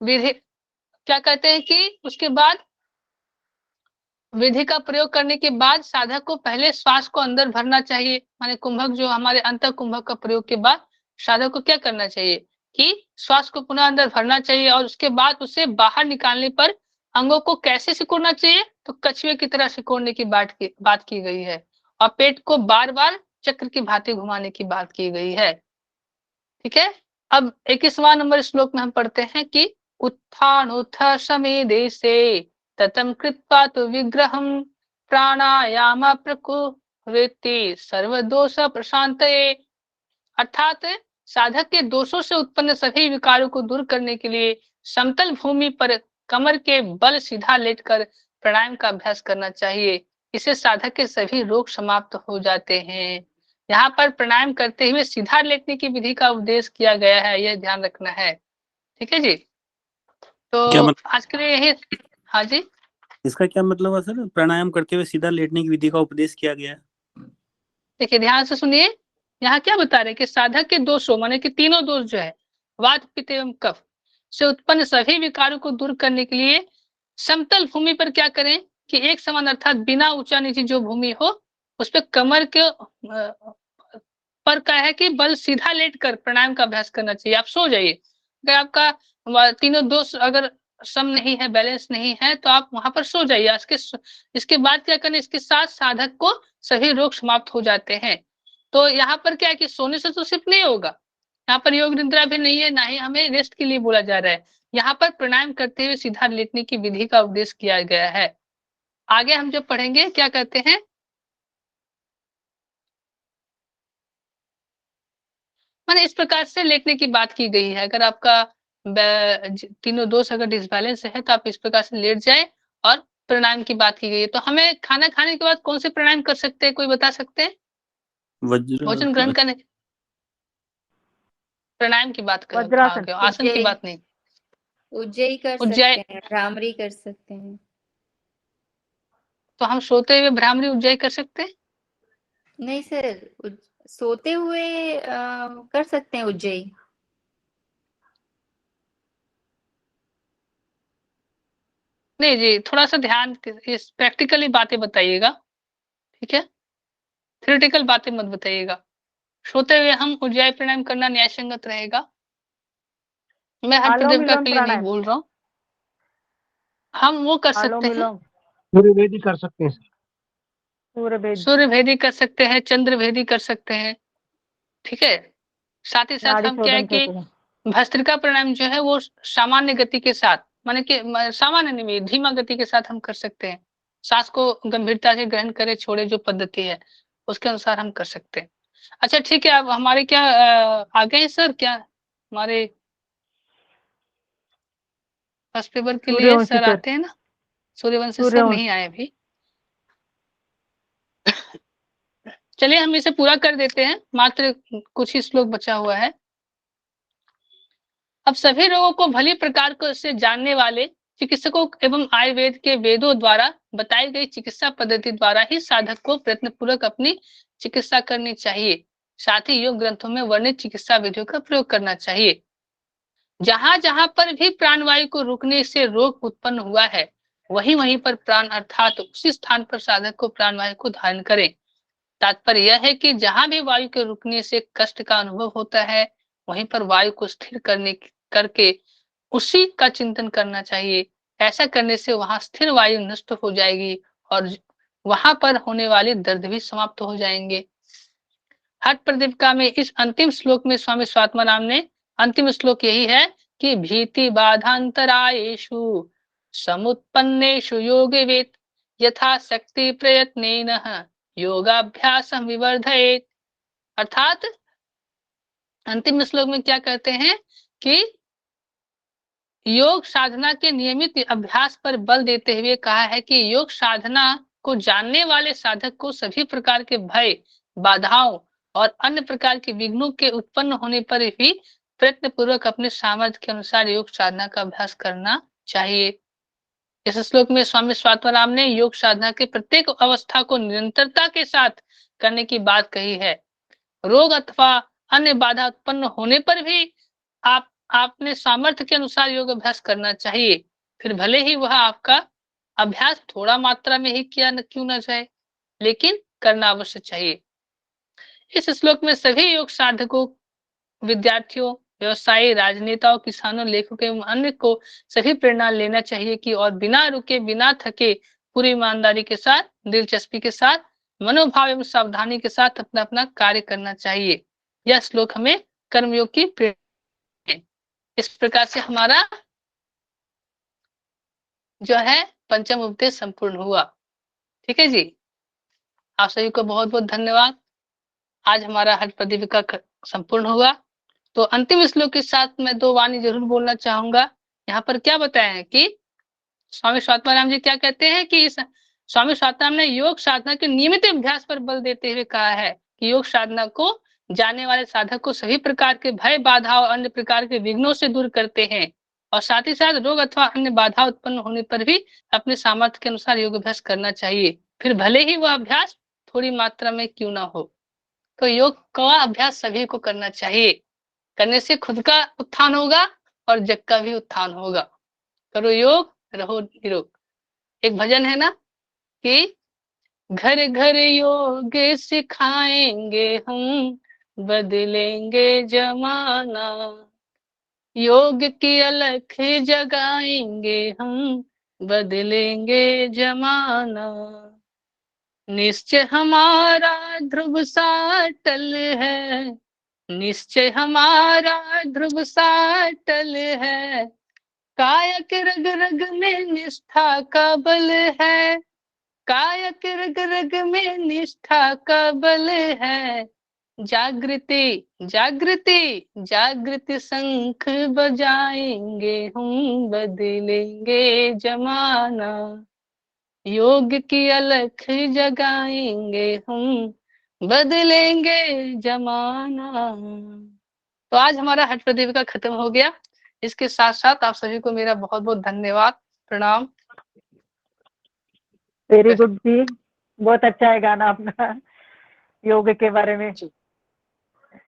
विधि क्या कहते हैं कि उसके बाद विधि का प्रयोग करने के बाद साधक को पहले श्वास को अंदर भरना चाहिए। माने कुंभक जो हमारे अंत कुंभक का प्रयोग के बाद साधक को क्या करना चाहिए कि श्वास को पुनः अंदर भरना चाहिए, और उसके बाद उसे बाहर निकालने पर अंगों को कैसे सिकोड़ना चाहिए, तो कछुए की तरह सिकोड़ने की बात की गई है, और पेट को बार बार चक्र की भांति घुमाने की बात की गई है। ठीक है, अब 21वां नंबर श्लोक में हम पढ़ते हैं कि उत्थान उत्थ समेदेशे ततम कृत्वा तु विग्रहम प्राणायाम प्रकुवृत्ति सर्वदोष प्रशांतये। अर्थात साधक के दोषों से उत्पन्न सभी विकारों को दूर करने के लिए समतल भूमि पर कमर के बल सीधा लेटकर प्राणायाम का अभ्यास करना चाहिए। इससे साधक के सभी रोग समाप्त हो जाते हैं। यहाँ पर प्राणायाम करते हुए सीधा लेटने की विधि का उपदेश किया गया है, यह ध्यान रखना है। ठीक है जी, क्या तो मतलब, आज के लिए यही। हाँ जी, इसका क्या मतलब है सर, प्राणायाम करते हुए सीधा लेटने की विधि का उपदेश किया गया है? देखिए ध्यान से सुनिए, यहाँ क्या बता रहे हैं कि साधक के दोषों माने कि तीनों दोष जो है वात पित्त एवं कफ से उत्पन्न सभी विकारों को दूर करने के लिए समतल भूमि पर क्या करें कि एक समान अर्थात बिना ऊंचा नीची जो भूमि हो उस पर कमर के पर क्या है कि बल सीधा लेट कर प्राणायाम का अभ्यास करना चाहिए। आप सो जाइए, अगर आपका तीनों दोष अगर सम नहीं है, बैलेंस नहीं है, तो आप वहां पर सो जाइए। इसके बाद क्या करें, इसके साथ साधक को सभी रोग समाप्त हो जाते हैं। तो यहाँ पर क्या है कि सोने से तो सिर्फ नहीं होगा, यहाँ पर योग निद्रा भी नहीं है, ना ही हमें रेस्ट के लिए बोला जा रहा है। यहाँ पर प्राणायाम करते हुए सीधा लेटने की विधि का उपदेश किया गया है। आगे हम जब पढ़ेंगे क्या कहते हैं, माने इस प्रकार से लेटने की बात की गई है। अगर आपका तीनों दोष अगर डिसबैलेंस है तो आप इस प्रकार से लेट जाए, और प्राणायाम की बात की गई है। तो हमें खाना खाने के बाद कौन से प्राणायाम कर सकते हैं, कोई बता सकते हैं? भोजन ग्रहण करने प्राणायाम की बात कर, वज्रासन, आसन की बात नहीं। उज्जयी कर उज्जय सकते हैं, भ्रामरी कर सकते हैं। तो हम सोते हुए भ्रामरी उज्जय कर सकते हैं? नहीं सर, सोते हुए कर सकते हैं उज्जयी। नहीं जी, थोड़ा सा ध्यान इस प्रैक्टिकली बातें बताइएगा, ठीक है, थ्योरेटिकल बातें मत बताइएगा। सोते हुए हम उज्जय प्राणायाम करना न्याय संगत रहेगा। मैं हर आलोम प्रतियोगिता विलोम के लिए नहीं प्राणायाम, बोल रहा हूँ, हम वो कर सकते आलोम हैं। विलोम, सूर्य भेदी कर सकते हैं। सूर्य भेद, सूर्य भेदी कर सकते हैं, चंद्र भेदी कर सकते हैं। ठीक है, साथ ही साथ नाड़ी हम क्या है शोधन कि करते हैं। भस्त्रिका प्राणायाम जो है वो सामान्य गति के साथ, माने कि सामान्य नहीं, धीमा गति के साथ हम कर सकते हैं। सांस को गंभीरता से ग्रहण करे छोड़े जो पद्धति है उसके अनुसार हम कर सकते हैं। अच्छा ठीक है, अब हमारे क्या आ गए सर, क्या हमारे फर्स्ट पेपर के लिए सूर्यवंशी सर सर, आते हैं ना? सूर्यवंशी सर सूर्यवंशी, नहीं आए अभी। चलिए हम इसे पूरा कर देते हैं, मात्र कुछ ही श्लोक बचा हुआ है। अब सभी रोगों को भली प्रकार को से जानने वाले चिकित्सकों एवं आयुर्वेद के वेदों द्वारा बताई गई चिकित्सा पद्धति द्वारा ही साधक को प्रयत्न पूर्वक अपनी चिकित्सा करनी चाहिए। साथ ही योग ग्रंथों में वर्णित चिकित्सा विधियों का प्रयोग करना चाहिए। जहां जहां पर भी प्राणवायु को रुकने से रोग उत्पन्न हुआ है वहीं वहीं पर प्राण अर्थात उसी स्थान पर साधक को प्राणवायु को धारण करें। तात्पर्य यह है कि जहां भी वायु के रुकने से कष्ट का अनुभव होता है वहीं पर वायु को स्थिर करके उसी का चिंतन करना चाहिए। ऐसा करने से वहां स्थिर वायु नष्ट हो जाएगी और वहां पर होने वाले दर्द भी समाप्त हो जाएंगे। हठ प्रदीपिका में इस अंतिम श्लोक में स्वामी स्वात्माराम ने अंतिम श्लोक यही है कि भीति बाधांतरायेषु समुत्पन्नेषु योगवेत् यथा शक्ति प्रयत्नेन योगाभ्यासं विवर्धयेत्। अर्थात अंतिम श्लोक में क्या कहते हैं कि योग साधना के नियमित अभ्यास पर बल देते हुए कहा है कि योग साधना को जानने वाले साधक को सभी प्रकार के भय, बाधाओं और अन्य प्रकार के विघ्नों के उत्पन्न होने पर भी प्रयत्न पूर्वक अपने सामर्थ्य के अनुसार योग साधना का अभ्यास करना चाहिए। इस श्लोक में स्वामी स्वात्माराम ने योग साधना के प्रत्येक अवस्था को निरंतरता के साथ करने की बात कही है। रोग अथवा अन्य बाधा उत्पन्न होने पर भी आपने सामर्थ्य के अनुसार योग अभ्यास करना चाहिए, फिर भले ही वह आपका अभ्यास थोड़ा मात्रा में ही क्यों न जाए, लेकिन करना अवश्य चाहिए। इस श्लोक में सभी योग साधकों, विद्यार्थियों, व्यवसायी, राजनेताओं, किसानों, लेखकों एवं अन्य को सभी प्रेरणा लेना चाहिए कि और बिना रुके, बिना थके, पूरी ईमानदारी के साथ, दिलचस्पी के साथ, मनोभाव एवं सावधानी के साथ अपना अपना कार्य करना चाहिए। यह श्लोक हमें कर्मयोग की प्रेरणा। इस प्रकार से हमारा जो है पंचम उपदेश संपूर्ण हुआ। ठीक है जी, आप सभी को बहुत बहुत धन्यवाद। आज हमारा हठ प्रदीपिका संपूर्ण हुआ। तो अंतिम श्लोक के साथ मैं दो वाणी जरूर बोलना चाहूंगा। यहाँ पर क्या बताया है कि स्वामी स्वात्माराम जी क्या कहते हैं कि इस स्वामी स्वात्माराम ने योग साधना के नियमित अभ्यास पर बल देते हुए कहा है कि योग साधना को जानने वाले साधक को सभी प्रकार के भय, बाधा और अन्य प्रकार के विघ्नों से दूर करते हैं, और साथ ही साथ रोग अथवा अन्य बाधा उत्पन्न होने पर भी अपने सामर्थ्य के अनुसार योग अभ्यास करना चाहिए, फिर भले ही वह अभ्यास थोड़ी मात्रा में क्यों ना हो। तो योग का अभ्यास सभी को करना चाहिए। करने से खुद का उत्थान होगा और जग का भी उत्थान होगा। करो योग, रहो निरोग। एक भजन है ना कि घर घर योग सिखाएंगे हम, बदलेंगे जमाना, योग की अलख जगाएंगे हम, बदलेंगे जमाना, निश्चय हमारा ध्रुव साटल है, निश्चय हमारा ध्रुव साटल है, कायक रग रग में निष्ठा का बल है, कायक रग रग में निष्ठा का बल है, जागृति जागृति जागृति शंख बजाएंगे हम, बदलेंगे जमाना, योग की अलख जगाएंगे हम, बदलेंगे जमाना। तो आज हमारा हठ प्रदीपिका खत्म हो गया। इसके साथ साथ आप सभी को मेरा बहुत बहुत धन्यवाद, प्रणाम। वेरी गुड जी, बहुत अच्छा है गाना अपना योग के बारे में।